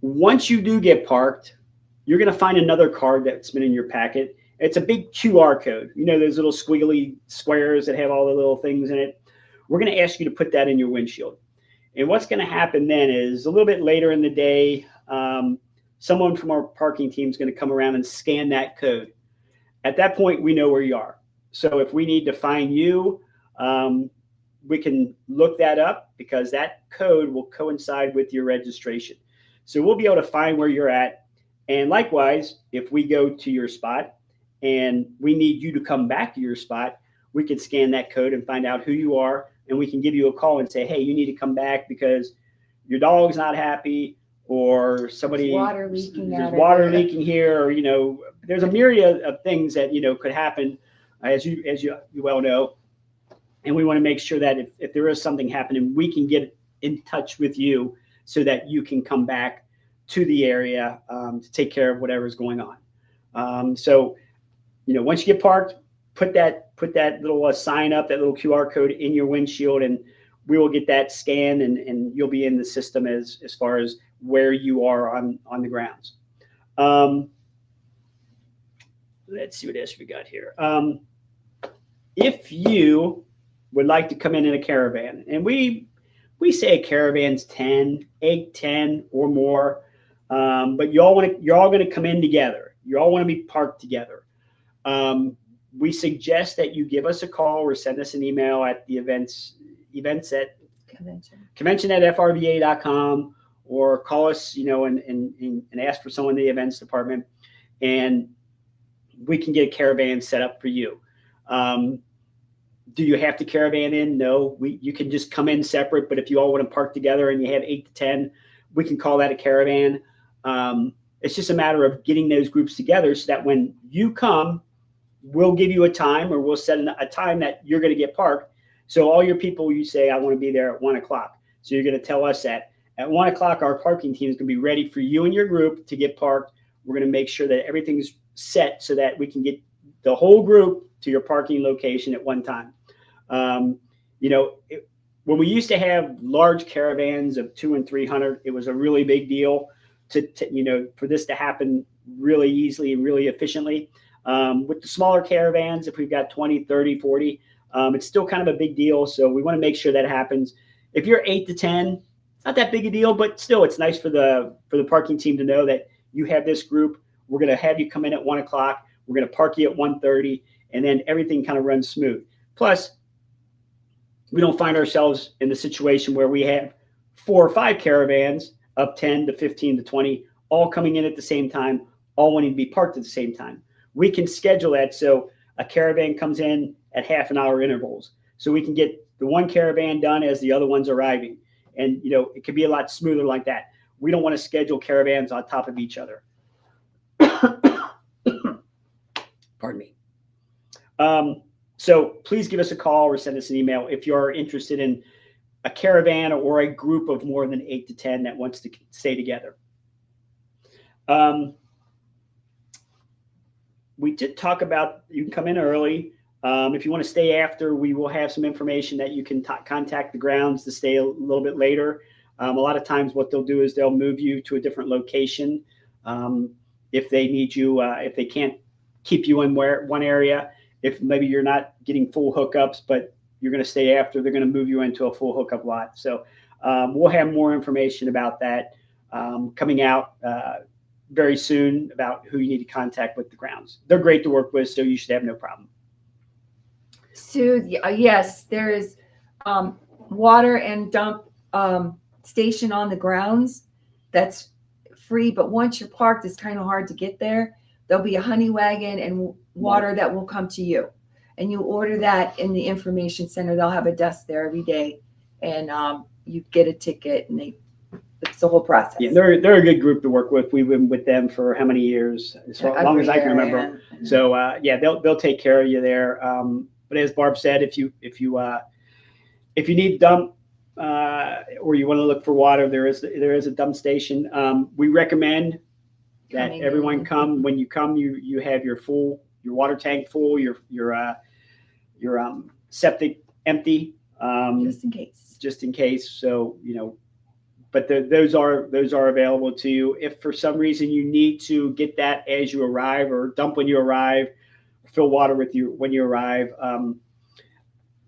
Once you do get parked, you're going to find another card that's been in your packet. It's a big QR code. You know, those little squiggly squares that have all the little things in it. We're going to ask you to put that in your windshield. And what's going to happen then is a little bit later in the day, someone from our parking team is going to come around and scan that code. At that point, we know where you are. So if we need to find you, we can look that up because that code will coincide with your registration. So we'll be able to find where you're at. And likewise, if we go to your spot and we need you to come back to your spot, we can scan that code and find out who you are. And we can give you a call and say, hey, you need to come back because your dog's not happy, or somebody there's water leaking here, or you know, there's a myriad of things that you know could happen, as you well know. And we want to make sure that if there is something happening, we can get in touch with you so that you can come back to the area to take care of whatever's going on. So, you know, once you get parked, put that little sign up, that little QR code in your windshield, and we will get that scanned, and you'll be in the system as far as where you are on the grounds. Let's see what else we got here. If you would like to come in a caravan, and we say a caravan's 10 or more, but you're all going to come in together. You all want to be parked together. We suggest that you give us a call or send us an email at the events at convention at FRVA.com, or call us, you know, and ask for someone in the events department, and we can get a caravan set up for you. Do you have to caravan in? No, you can just come in separate, but if you all want to park together and you have 8 to 10, we can call that a caravan. It's just a matter of getting those groups together so that when you come, we'll give you a time, or we'll set a time that you're going to get parked. So all your people, you say, I want to be there at 1 o'clock. So you're going to tell us that at 1 o'clock, our parking team is going to be ready for you and your group to get parked. We're going to make sure that everything's set so that we can get the whole group to your parking location at one time. You know, when we used to have large caravans of 200 and 300, it was a really big deal to you know, for this to happen really easily and really efficiently. With the smaller caravans, if we've got 20, 30, 40, it's still kind of a big deal. So we want to make sure that happens. If you're 8 to 10, it's not that big a deal, but still it's nice for the parking team to know that you have this group. We're going to have you come in at 1 o'clock. We're going to park you at 1:30, and then everything kind of runs smooth. Plus, we don't find ourselves in the situation where we have 4 or 5 caravans of 10 to 15 to 20 all coming in at the same time, all wanting to be parked at the same time. We can schedule that so a caravan comes in at half an hour intervals, so we can get the one caravan done as the other one's arriving. And it could be a lot smoother like that. We don't want to schedule caravans on top of each other. Pardon me. So please give us a call or send us an email if you're interested in a caravan or a group of more than 8 to 10 that wants to stay together. We did talk about you can come in early. If you want to stay after, we will have some information that you can contact the grounds to stay a little bit later. A lot of times what they'll do is they'll move you to a different location if they need you, if they can't keep you in one area. If maybe you're not getting full hookups, but you're going to stay after, they're going to move you into a full hookup lot. So we'll have more information about that coming out very soon about who you need to contact with the grounds. They're great to work with, so you should have no problem. Sue, yes, there is water and dump station on the grounds that's free, but once you're parked, it's kind of hard to get there. There'll be a honey wagon and water that will come to you, and you order that in the information center. They'll have a desk there every day, and you get a ticket, and it's the whole process. Yeah, they're a good group to work with. We've been with them for how many years? As long as I can remember. Yeah. So yeah, they'll take care of you there. But as Barb said, if you need dump or you want to look for water, there is a dump station. We recommend that everyone come. When you come, you have your water tank full, your septic empty, just in case. So but those are available to you. If for some reason you need to get that as you arrive, or dump when you arrive, fill water with you when you arrive,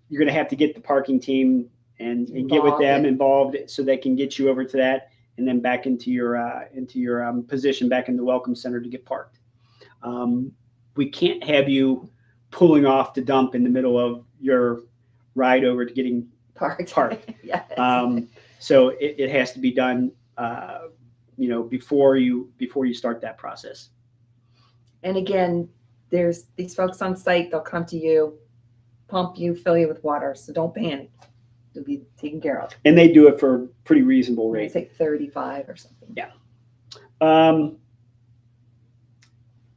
you're going to have to get the parking team and get with them involved so they can get you over to that, and then back into your position back in the welcome center to get parked. We can't have you pulling off the dump in the middle of your ride over to getting parked. Yes. So it has to be done, before you start that process. And again, there's these folks on site. They'll come to you, pump you, fill you with water. So don't panic. You'll be taken care of. And they do it for a pretty reasonable rate. It's like 35 or something. Yeah.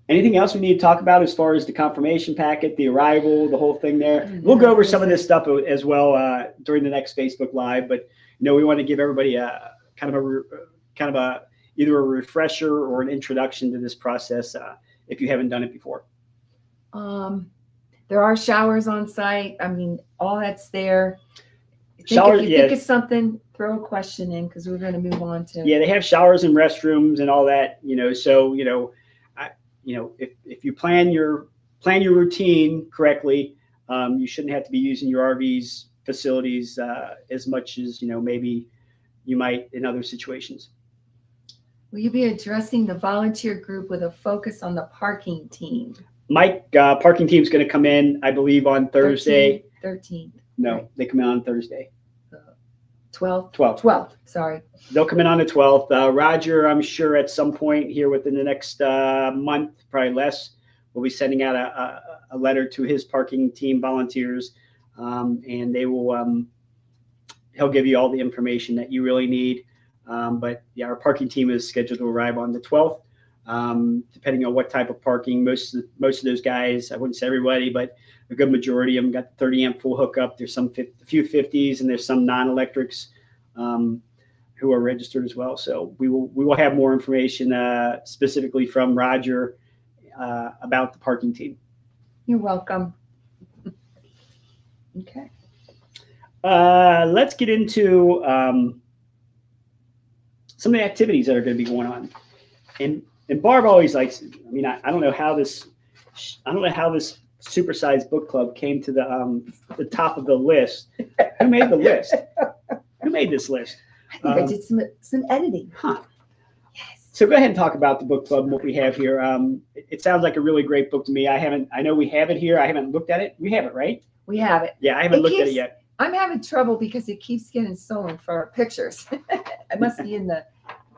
Anything else we need to talk about as far as the confirmation packet, the arrival, the whole thing there? We'll go over some of this stuff as well during the next Facebook Live, but we want to give everybody a kind of a either a refresher or an introduction to this process if you haven't done it before. There are showers on site. I mean, all that's there. If you think it's something, throw a question in, because we're going to move on to. Yeah, they have showers and restrooms and all that. So if you plan your routine correctly, you shouldn't have to be using your RV's facilities as much as maybe you might in other situations. Will you be addressing the volunteer group with a focus on the parking team? Mike, parking team's going to come in, I believe, on Thursday. 13th. No, right. They come in on Thursday. 12th. Sorry. They'll come in on the 12th. Roger, I'm sure at some point here within the next month, probably less, will be sending out a letter to his parking team volunteers, and they will. He'll give you all the information that you really need. But yeah, our parking team is scheduled to arrive on the 12th. Depending on what type of parking, most of those guys, I wouldn't say everybody, but a good majority of them got the 30 amp full hookup. There's a few 50s, and there's some non-electrics who are registered as well. So we will have more information specifically from Roger about the parking team. You're welcome. Okay. Let's get into some of the activities that are going to be going on. And Barb always likes, I don't know how this supersized book club came to the top of the list. Who made the list? Who made this list? I think I did some editing. Huh. Yes. So go ahead and talk about the book club and what we have here. It sounds like a really great book to me. I know we have it here. I haven't looked at it. We have it, right? We have it. Yeah, I haven't looked at it yet. I'm having trouble because it keeps getting stolen for our pictures. It must be in the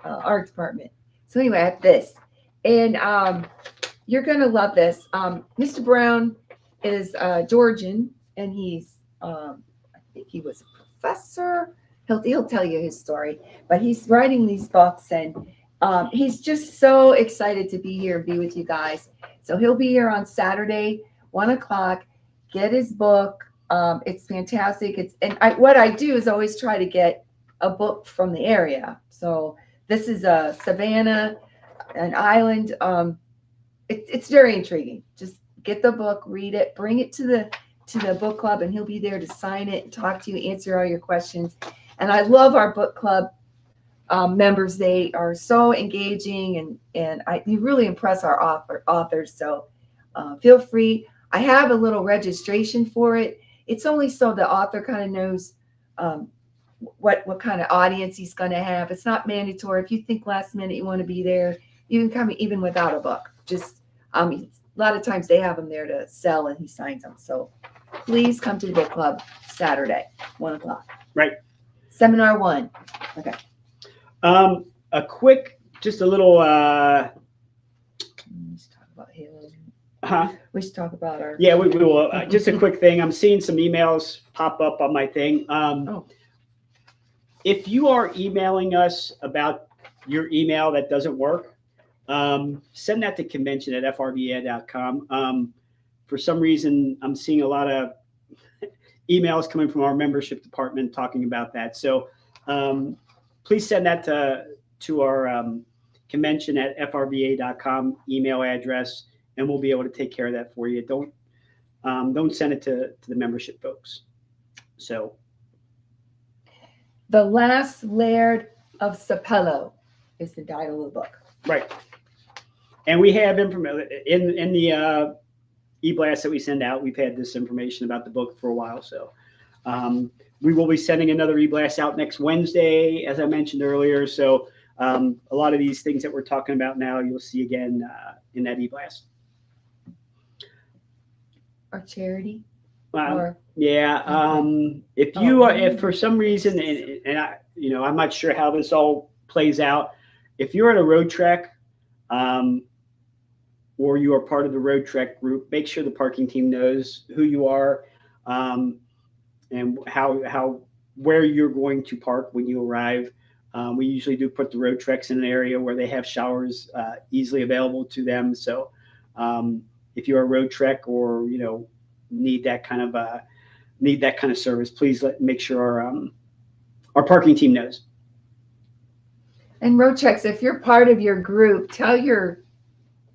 art department. So anyway, I have this. And you're going to love this. Mr. Brown is Georgian, and he's, I think he was a professor. He'll tell you his story. But he's writing these books, and he's just so excited to be here and be with you guys. So he'll be here on Saturday, 1 o'clock. Get his book. It's fantastic. What I do is always try to get a book from the area. So this is a Savannah, an island. It's very intriguing. Just get the book, read it, bring it to the book club, and he'll be there to sign it and talk to you, answer all your questions. And I love our book club members. They are so engaging, and you really impress our authors. So feel free. I have a little registration for it. It's only so the author kind of knows what kind of audience he's going to have. It's not mandatory. If you think last minute you want to be there, you can come even without a book. Just a lot of times they have them there to sell, and he signs them. So please come to the book club Saturday, 1 o'clock. Right. Seminar 1. Okay. A quick, just a little. Let's talk about him. Huh? We should talk about our. Yeah, we will. Just a quick thing. I'm seeing some emails pop up on my thing. If you are emailing us about your email that doesn't work, send that to convention@frva.com. For some reason, I'm seeing a lot of emails coming from our membership department talking about that. So please send that to our convention@frva.com email address, and we'll be able to take care of that for you. Don't send it to the membership folks. So, The Last Laird of Sapello is the title of the book. Right. And we have information in the e-blast that we send out. We've had this information about the book for a while. So we will be sending another e-blast out next Wednesday, as I mentioned earlier. So a lot of these things that we're talking about now, you'll see again in that e-blast. Our charity? Yeah. If for some reason, and I'm not sure how this all plays out, if you're at a road trek, or you are part of the road trek group, make sure the parking team knows who you are, and where you're going to park when you arrive. We usually do put the road treks in an area where they have showers easily available to them. So if you're a road trek or need that kind of service, please make sure our parking team knows. And road treks, if you're part of your group, tell your,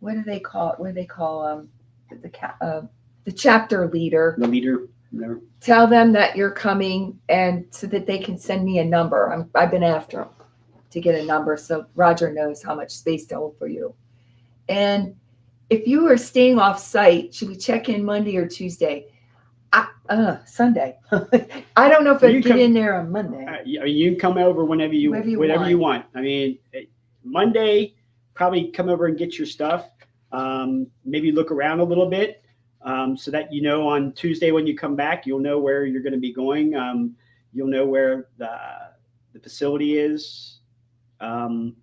what do they call it? What do they call the chapter leader? The leader. No. Tell them that you're coming, and so that they can send me a number. I've been after them to get a number, so Roger knows how much space to hold for you. And if you are staying off site, should we check in Monday or Tuesday? Sunday. I don't know if I get in there on Monday. You can come over whenever you want. I mean, Monday, probably come over and get your stuff. Maybe look around a little bit, so that on Tuesday when you come back, you'll know where you're going to be going. You'll know where the facility is. On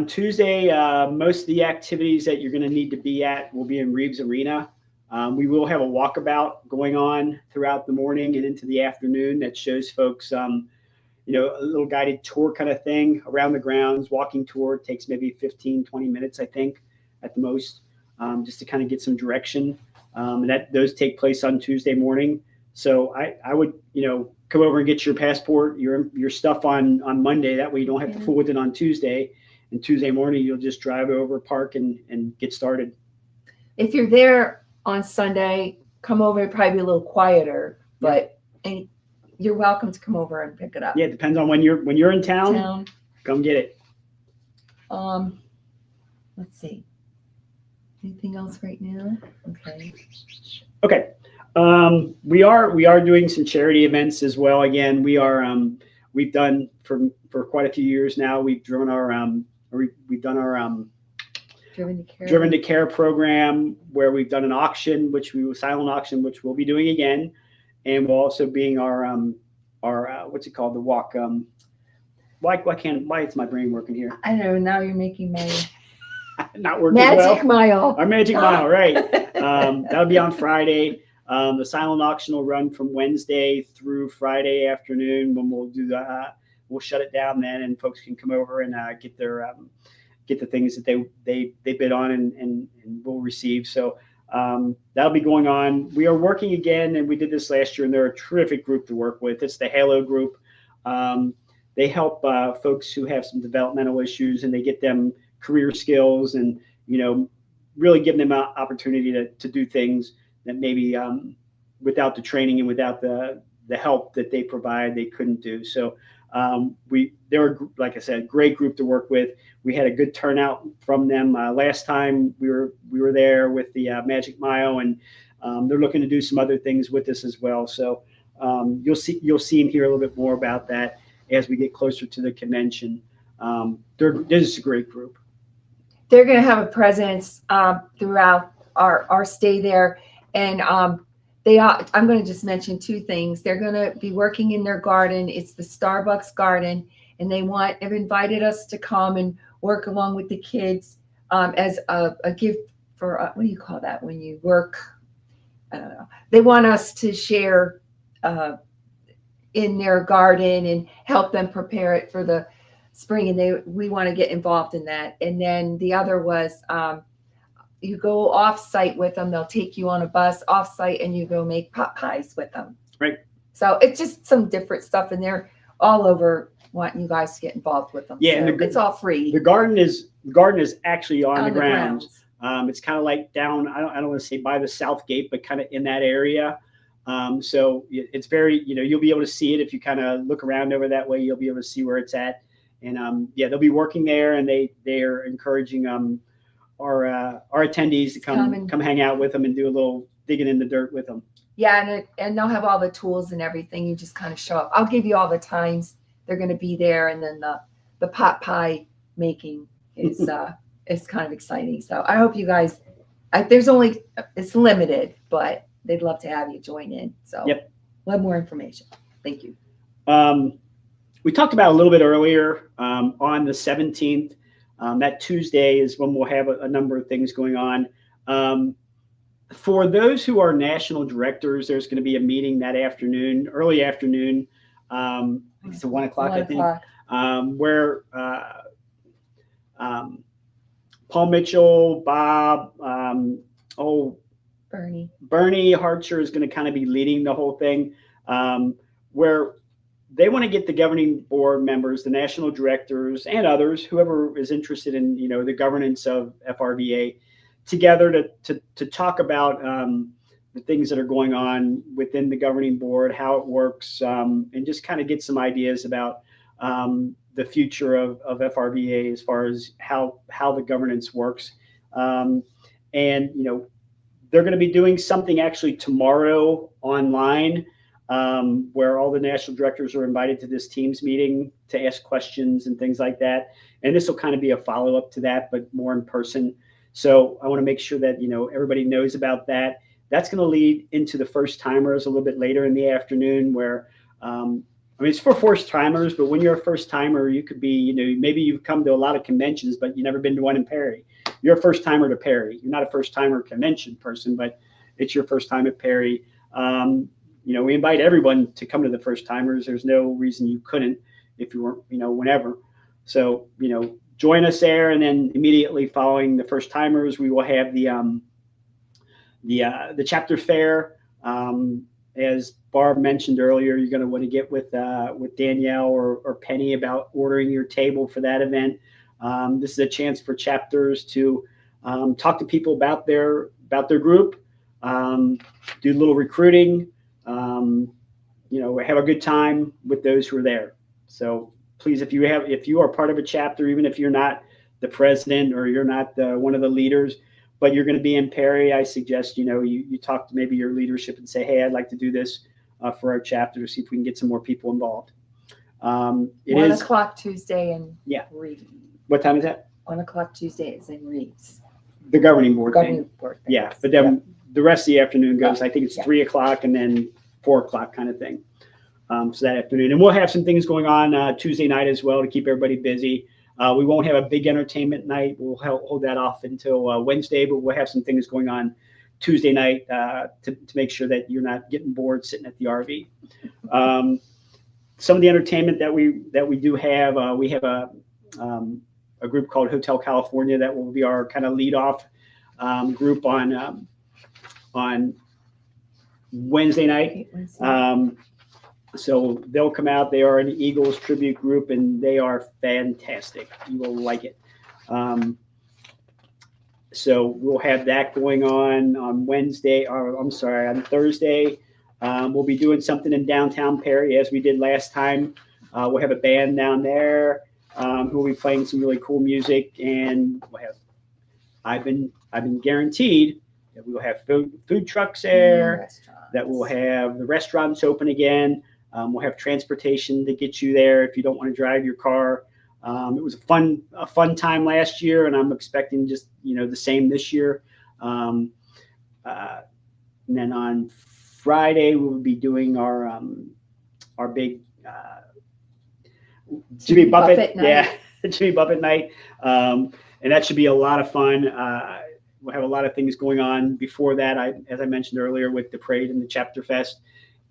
Tuesday, most of the activities that you're going to need to be at will be in Reeves Arena. We will have a walkabout going on throughout the morning and into the afternoon that shows folks, a little guided tour kind of thing around the grounds. Walking tour takes maybe 15, 20 minutes, I think, at the most, just to kind of get some direction. And those take place on Tuesday morning. So I would, come over and get your passport, your stuff on Monday. That way you don't have to fool with it on Tuesday. And Tuesday morning, you'll just drive over, park, and get started. If you're there on Sunday, come over. It'll probably be a little quieter, but you're welcome to come over and pick it up. Yeah, it depends on when you're in town. Come get it. Let's see. Anything else right now? Okay. We are doing some charity events as well. Again, we are we've done for quite a few years now. We've driven our we've done our Driven to Care program, where we've done an auction, silent auction, which we'll be doing again, and we'll also being our what's it called, the walk. Why is my brain working here? I don't know. Now you're making my not working Magic well. Mile. Our Magic Mile, right? That'll be on Friday. The silent auction will run from Wednesday through Friday afternoon, when we'll do we'll shut it down then, and folks can come over and get the things that they bid on and will receive. So that'll be going on. We are working again, and we did this last year, and they're a terrific group to work with. It's the Halo group. They help folks who have some developmental issues, and they get them career skills, and really give them an opportunity to do things that maybe without the training and without the help that they provide, they couldn't do. So they were, like I said, great group to work with. We had a good turnout from them last time we were there with the Magic Mile, and they're looking to do some other things with us as well. So you'll see and hear a little bit more about that as we get closer to the convention. They're just a great group. They're going to have a presence throughout our stay there, and I'm going to just mention two things. They're going to be working in their garden. It's the Starbucks garden, and they've invited us to come and work along with the kids as a gift for what do you call that when you work? I don't know. They want us to share in their garden and help them prepare it for the spring, and we want to get involved in that. And then the other was you go off site with them. They'll take you on a bus off site, and you go make pot pies with them. Right. So it's just some different stuff, and they're all over wanting you guys to get involved with them. Yeah, so and it's all free. The garden is actually on the ground. It's kind of like down, I don't want to say by the south gate, but kind of in that area. So it's very, you'll be able to see it if you kind of look around over that way. You'll be able to see where it's at. And they'll be working there, and they are encouraging our attendees to come hang out with them and do a little digging in the dirt with them. Yeah, and they'll have all the tools and everything. You just kind of show up. I'll give you all the times they're going to be there, and then the pot pie making is is kind of exciting. So I hope you guys. It's limited, but they'd love to have you join in. So yep, we'll have more information. Thank you. We talked about a little bit earlier on the 17th. That Tuesday is when we'll have a number of things going on. For those who are national directors, there's going to be a meeting that afternoon, early afternoon. It's 1 o'clock, I think, where Paul Mitchell, Bob, Bernie Harcher is going to kind of be leading the whole thing, where they want to get the governing board members, the national directors, and others, whoever is interested in the governance of FRVA, together to talk about the things that are going on within the governing board, how it works, and just kind of get some ideas about the future of FRVA as far as how the governance works. And they're going to be doing something actually tomorrow online, where all the national directors are invited to this Teams meeting to ask questions and things like that. And this will kind of be a follow-up to that, but more in person. So I want to make sure that everybody knows about that. That's going to lead into the first timers a little bit later in the afternoon, where it's for first timers, but when you're a first timer, you could be, maybe you've come to a lot of conventions, but you've never been to one in Perry. You're a first timer to Perry. You're not a first timer convention person, but it's your first time at Perry. We invite everyone to come to the first timers. There's no reason you couldn't if you weren't, whenever. So, join us there, and then immediately following the first timers, we will have the chapter fair. As Barb mentioned earlier, you're going to want to get with Danielle or Penny about ordering your table for that event. This is a chance for chapters to talk to people about their group, do a little recruiting, have a good time with those who are there. So please, if you are part of a chapter, even if you're not the president or you're not one of the leaders, but you're going to be in Perry, I suggest you talk to maybe your leadership and say, hey, I'd like to do this for our chapter, to see if we can get some more people involved. It 1 is o'clock Tuesday in Reeves. What time is that? 1 o'clock Tuesday is in Reeves. The governing board Governing thing. board thing. Yeah, but then the rest of the afternoon goes. I think it's Yeah. 3 o'clock and then 4 o'clock kind of thing. So that afternoon, and we'll have some things going on Tuesday night as well to keep everybody busy. We won't have a big entertainment night. We'll hold that off until Wednesday, but we'll have some things going on Tuesday night to make sure that you're not getting bored sitting at the RV. Some of the entertainment that we do have, we have a group called Hotel California that will be our kind of lead off group on Wednesday night. So they'll come out. They are an Eagles tribute group, and they are fantastic. You will like it. So we'll have that going on Wednesday, or I'm sorry, on Thursday. We'll be doing something in downtown Perry as we did last time. We'll have a band down there who will be playing some really cool music, and we'll have. I've been guaranteed that we will have food trucks there. That we'll have the restaurants open again. We'll have transportation to get you there if you don't want to drive your car. It was a fun time last year, and I'm expecting just the same this year. And then on Friday we'll be doing our big Jimmy Buffett night. Jimmy Buffett night, and that should be a lot of fun. We'll have a lot of things going on before that. As I mentioned earlier, with the parade and the Chapter Fest,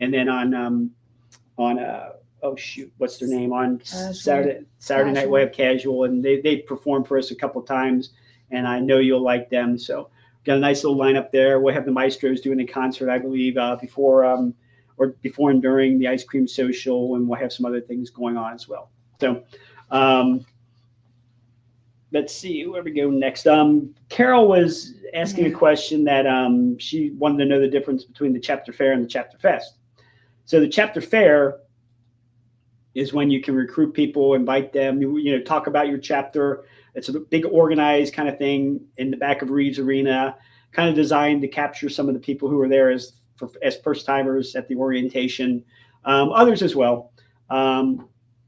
and then on oh shoot, what's their name? On Saturday night we'll have Casual, and they performed for us a couple times, and I know you'll like them. So got a nice little lineup there. We'll have the Maestros doing a concert, I believe, before and during the ice cream social, and we'll have some other things going on as well. So let's see where we go next. Carol was asking a question that she wanted to know the difference between the Chapter Fair and the Chapter Fest. So the Chapter Fair is when you can recruit people, invite them, talk about your chapter. It's a big organized kind of thing in the back of Reeves Arena, kind of designed to capture some of the people who are there as first timers at the orientation, others as well.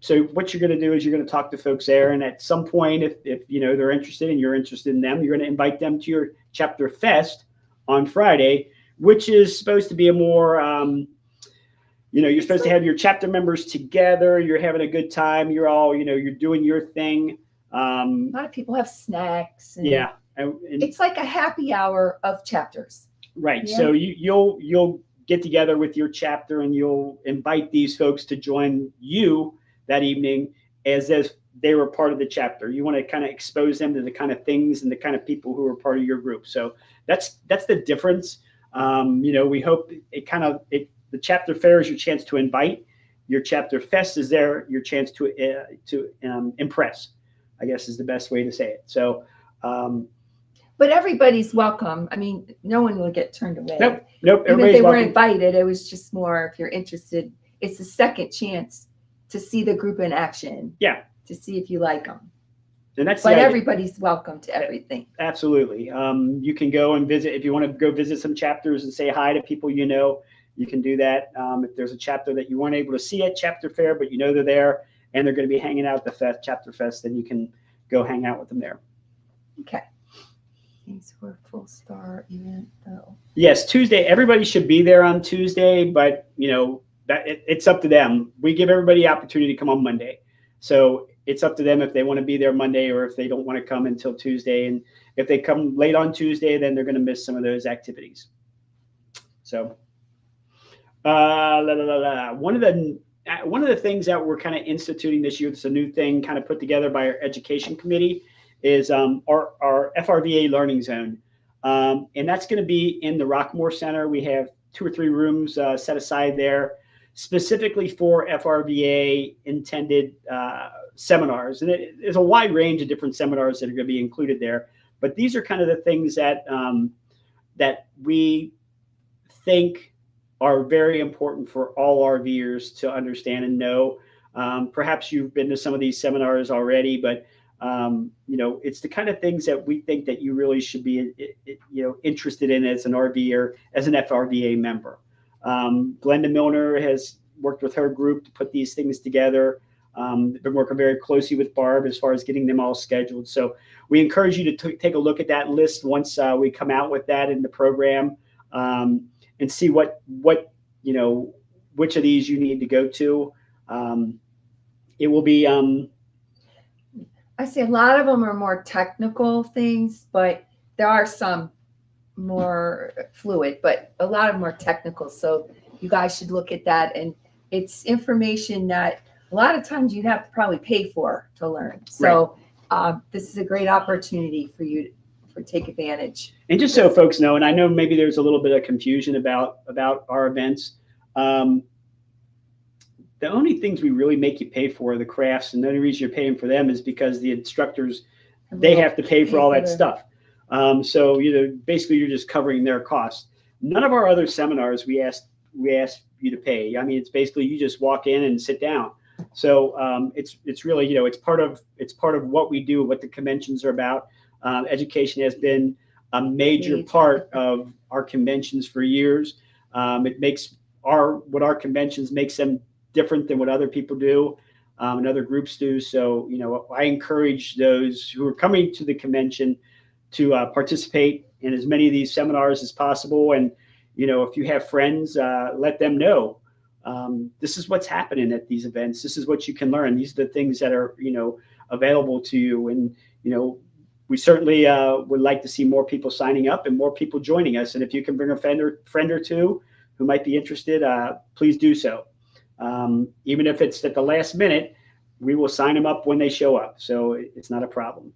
So what you're going to do is you're going to talk to folks there, and at some point, if they're interested and you're interested in them, you're going to invite them to your Chapter Fest on Friday, which is supposed to be a more you're supposed to have your chapter members together. You're having a good time. You're all, you're doing your thing. A lot of people have snacks. And and it's like a happy hour of chapters. Right. Yeah. So you'll get together with your chapter, and you'll invite these folks to join you that evening as if they were part of the chapter. You want to kind of expose them to the kind of things and the kind of people who are part of your group. So that's the difference. We hope the Chapter Fair is your chance to invite. Your Chapter Fest is your chance to impress, I guess is the best way to say it. So, but everybody's welcome. I mean, no one will get turned away. Nope. Even if they weren't invited, it was just more if you're interested. It's the second chance to see the group in action. Yeah. To see if you like them. And but everybody's welcome to everything. Absolutely. You can go and visit if you want to go visit some chapters and say hi to people you know. You can do that. If there's a chapter that you weren't able to see at Chapter Fair, but they're there and they're going to be hanging out at the Chapter Fest, then you can go hang out with them there. Okay. These were full star event though. Yes, Tuesday. Everybody should be there on Tuesday, but it's up to them. We give everybody the opportunity to come on Monday, so it's up to them if they want to be there Monday or if they don't want to come until Tuesday. And if they come late on Tuesday, then they're going to miss some of those activities. So. One of the things that we're kind of instituting this year, it's a new thing kind of put together by our education committee, is our FRVA learning zone. And that's going to be in the Rockmore Center. We have 2 or 3 rooms set aside there specifically for FRVA intended seminars. And there's a wide range of different seminars that are going to be included there. But these are kind of the things that we think are very important for all RVers to understand and know. Perhaps you've been to some of these seminars already, but it's the kind of things that we think that you really should be, interested in as an RVer, as an FRVA member. Glenda Milner has worked with her group to put these things together. Been working very closely with Barb as far as getting them all scheduled. So we encourage you to take a look at that list once we come out with that in the program, and see what which of these you need to go to. It will be. I see a lot of them are more technical things, but there are some more fluid, but a lot of them are technical. So you guys should look at that. And it's information that a lot of times you'd have to probably pay for to learn. So this is a great opportunity for you to take advantage. And just so folks know, and I know maybe there's a little bit of confusion about our events. The only things we really make you pay for are the crafts, and the only reason you're paying for them is because the instructors, they have to pay for all that stuff. So basically you're just covering their costs. None of our other seminars we ask you to pay. I mean, it's basically you just walk in and sit down. So it's really it's part of what we do, what the conventions are about. Education has been a major part of our conventions for years. It makes what our conventions makes them different than what other people do, and other groups do. So I encourage those who are coming to the convention to participate in as many of these seminars as possible. And if you have friends, let them know this is what's happening at these events. This is what you can learn. These are the things that are available to you. And we certainly would like to see more people signing up and more people joining us. And if you can bring a friend or two who might be interested, please do so. Even if it's at the last minute, we will sign them up when they show up. So it's not a problem.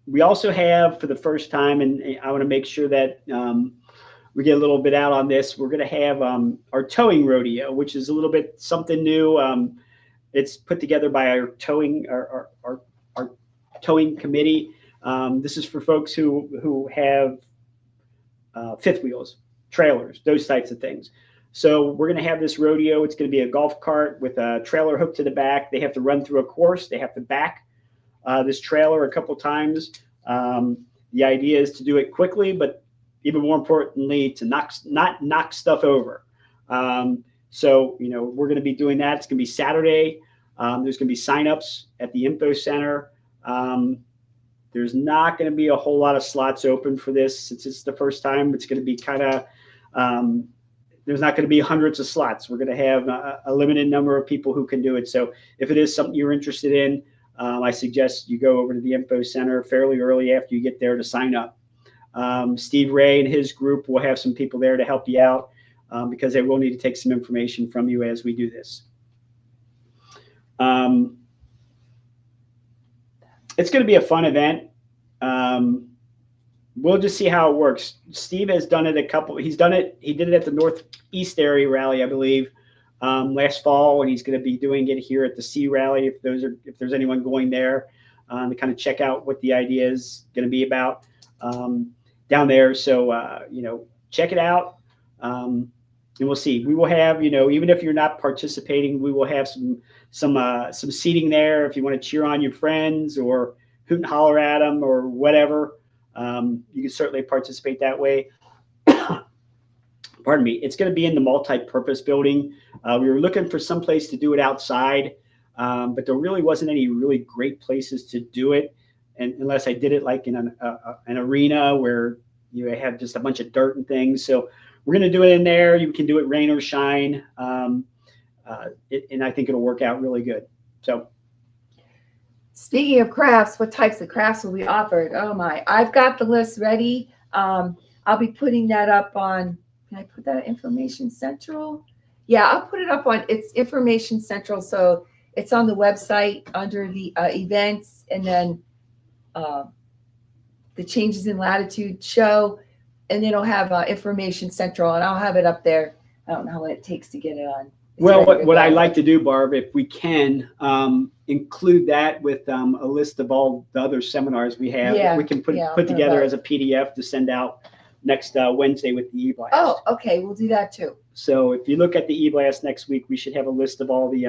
We also have, for the first time, and I want to make sure that we get a little bit out on this, we're going to have our towing rodeo, which is a little bit something new. It's put together by our towing committee. This is for folks who have fifth wheels, trailers, those types of things. So we're going to have this rodeo. It's going to be a golf cart with a trailer hooked to the back. They have to run through a course. They have to back this trailer a couple times. The idea is to do it quickly, but even more importantly, to not knock stuff over. So we're going to be doing that. It's going to be Saturday. There's going to be signups at the info center. There's not going to be a whole lot of slots open for this since it's the first time. It's going to be kind of there's not going to be hundreds of slots. We're going to have a limited number of people who can do it. So if it is something you're interested in, I suggest you go over to the info center fairly early after you get there to sign up. Steve Ray and his group will have some people there to help you out because they will need to take some information from you as we do this. It's going to be a fun event. We'll just see how it works. Steve has done it he did it at the Northeast area rally, I believe, last fall, and he's going to be doing it here at the C rally if there's anyone going there to kind of check out what the idea is going to be about down there. So check it out, and we'll see. We will have even if you're not participating, we will have some seating there if you want to cheer on your friends or hoot and holler at them or whatever. You can certainly participate that way. Pardon me. It's going to be in the multi-purpose building. We were looking for some place to do it outside, but there really wasn't any really great places to do it, and unless I did it like in an arena where you have just a bunch of dirt and things. So we're going to do it in there. You can do it rain or shine, and I think it'll work out really good. So. Speaking of crafts, what types of crafts will be offered? Oh my, I've got the list ready. I'll be putting that up on, can I put that at Information Central? Yeah, I'll put it up on, it's Information Central. So it's on the website under the events, and then the changes in latitude show, and then it'll have Information Central, and I'll have it up there. I don't know how long it takes to get it on. Well, what I like to do, Barb, if we can include that with a list of all the other seminars we have, that we can put together as a PDF to send out next Wednesday with the e-blast. Oh, okay, we'll do that too. So if you look at the e-blast next week, we should have a list of all the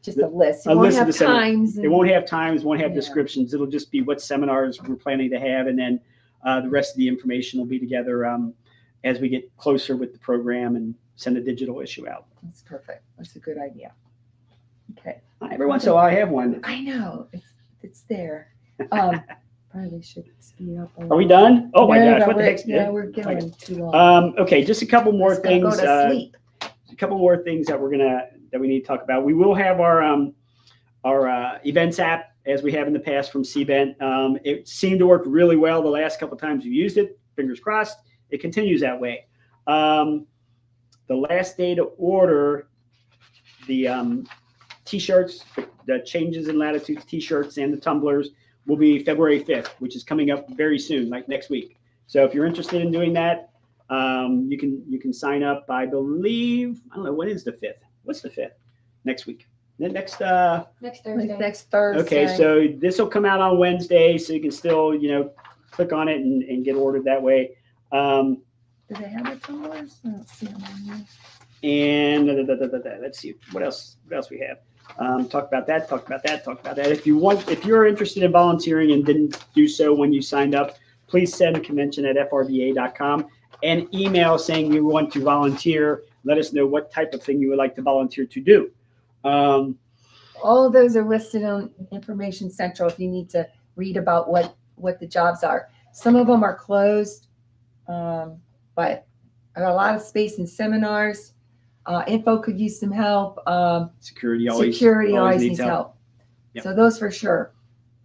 just a list. It won't have times. It won't have times. Won't have descriptions. It'll just be what seminars we're planning to have, and then the rest of the information will be together as we get closer with the program send a digital issue out. That's perfect. That's a good idea. Okay. Every once in a while, I have one. I know it's there. Probably should speed up. Are we done? Oh my gosh! What the heck? Yeah, we're going too long. Okay, just a couple more things. Go to sleep. A couple more things that we need to talk about. We will have our events app as we have in the past from Cvent. It seemed to work really well the last couple times we used it. Fingers crossed, it continues that way. The last day to order the T-shirts, the changes in Latitudes T-shirts and the tumblers will be February 5th, which is coming up very soon, like next week. So if you're interested in doing that, you can sign up. I believe, I don't know, when is the 5th? What's the 5th? Next week. Next Thursday. Next Thursday. Okay, so this will come out on Wednesday, so you can still, click on it and get ordered that way. Do they have the tumblers? I don't see them on here. And let's see what else we have. Talk about that. If you're interested in volunteering and didn't do so when you signed up, please send convention@frva.com and email saying you want to volunteer. Let us know what type of thing you would like to volunteer to do. All of those are listed on Information Central if you need to read about what the jobs are. Some of them are closed, but I got a lot of space in seminars. Info could use some help. Security always needs help. Yep. So those for sure.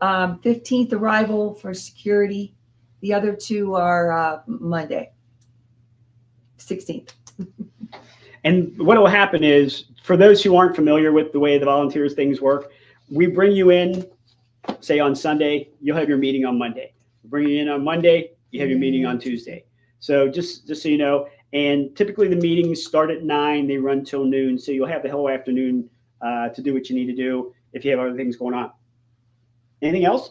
15th arrival for security. The other two are Monday, 16th. And what will happen is, for those who aren't familiar with the way the volunteers things work, we bring you in, say on Sunday, you'll have your meeting on Monday. We bring you in on Monday, you have your meeting on Tuesday. So just so you know, and typically the meetings start at 9, they run till noon. So you'll have the whole afternoon to do what you need to do if you have other things going on. Anything else?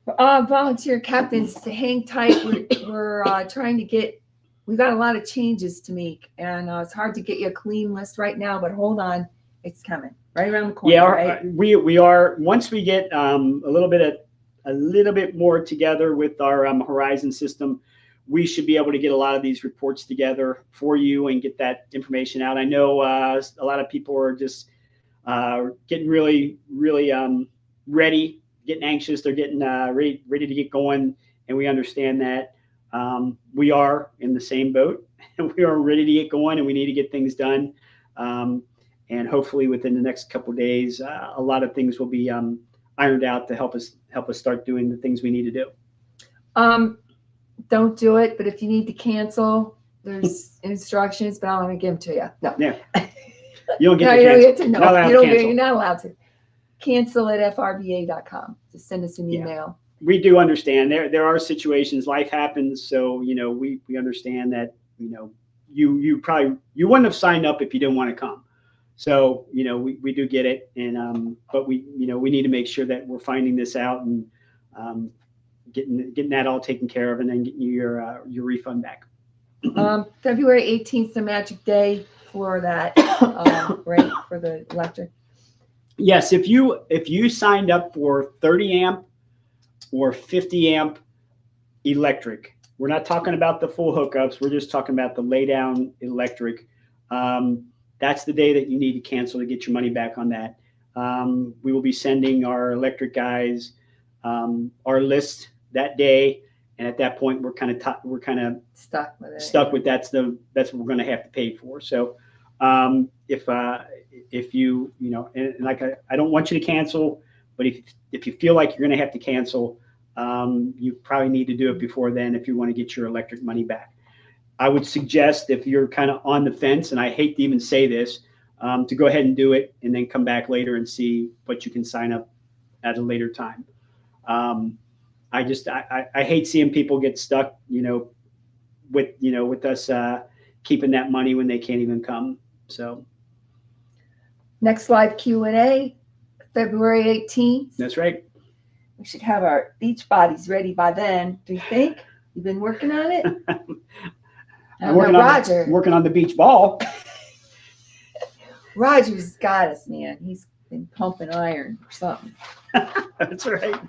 Volunteer captains, to hang tight. We're trying to get, we've got a lot of changes to make, and it's hard to get you a clean list right now, but hold on, it's coming right around the corner. Yeah, right? we are, once we get a little bit more together with our Horizon system, we should be able to get a lot of these reports together for you and get that information out. I know a lot of people are just getting really ready, getting anxious. They're getting ready to get going, and we understand that. We are in the same boat, and we are ready to get going, and we need to get things done. And hopefully within the next couple of days, a lot of things will be ironed out to help us start doing the things we need to do. Don't do it, but if you need to cancel, there's instructions, but I'm going to give them to you. No. Yeah. You don't get to cancel. You're not allowed to. Cancel at FRVA.com. Just send us an email. We do understand there are situations, life happens. So, we understand that, you wouldn't have signed up if you didn't want to come. So, we do get it. And, but we need to make sure that we're finding this out and, getting that all taken care of, and then getting you your refund back. February 18th, the magic day for that, right, for the electric. Yes, if you signed up for 30 amp or 50 amp electric, we're not talking about the full hookups. We're just talking about the lay down electric. That's the day that you need to cancel to get your money back on that. We will be sending our electric guys our list that day, and at that point we're kind of stuck with it. Stuck with that's what we're going to have to pay for. So if you and like I don't want you to cancel, but if you feel like you're going to have to cancel, you probably need to do it before then if you want to get your electric money back. I would suggest, if you're kind of on the fence, and I hate to even say this, to go ahead and do it and then come back later and see what you can sign up at a later time. I hate seeing people get stuck, with us keeping that money when they can't even come. So next live Q&A, February 18th. That's right. We should have our beach bodies ready by then. Do you think? You've been working on it? I'm working on the beach ball. Roger's got us, man. He's been pumping iron or something. That's right.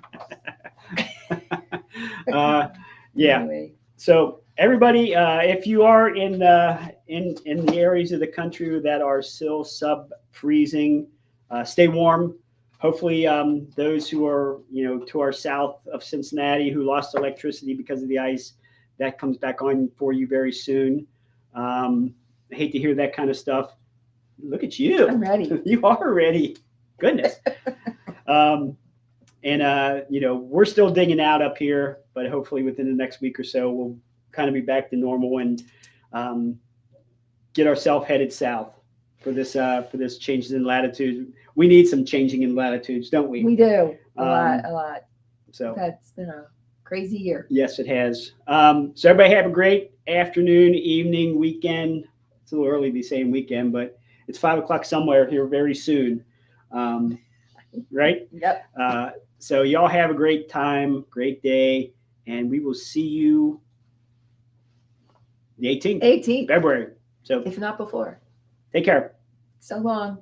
Yeah. Anyway. So everybody, if you are in the areas of the country that are still sub freezing, stay warm. Hopefully, those who are to our south of Cincinnati who lost electricity because of the ice, that comes back on for you very soon. I hate to hear that kind of stuff. Look at you. I'm ready. You are ready. Goodness. We're still digging out up here, but hopefully within the next week or so, we'll kind of be back to normal and get ourselves headed south for this changes in latitude. We need some changing in latitudes, don't we? We do a lot. So that's been a crazy year. Yes, it has. So everybody have a great afternoon, evening, weekend. It's a little early to be saying weekend, but it's 5 o'clock somewhere here very soon. Right? Yep. So y'all have a great time, great day, and we will see you the 18th. 18th. February. So if not before. Take care. So long.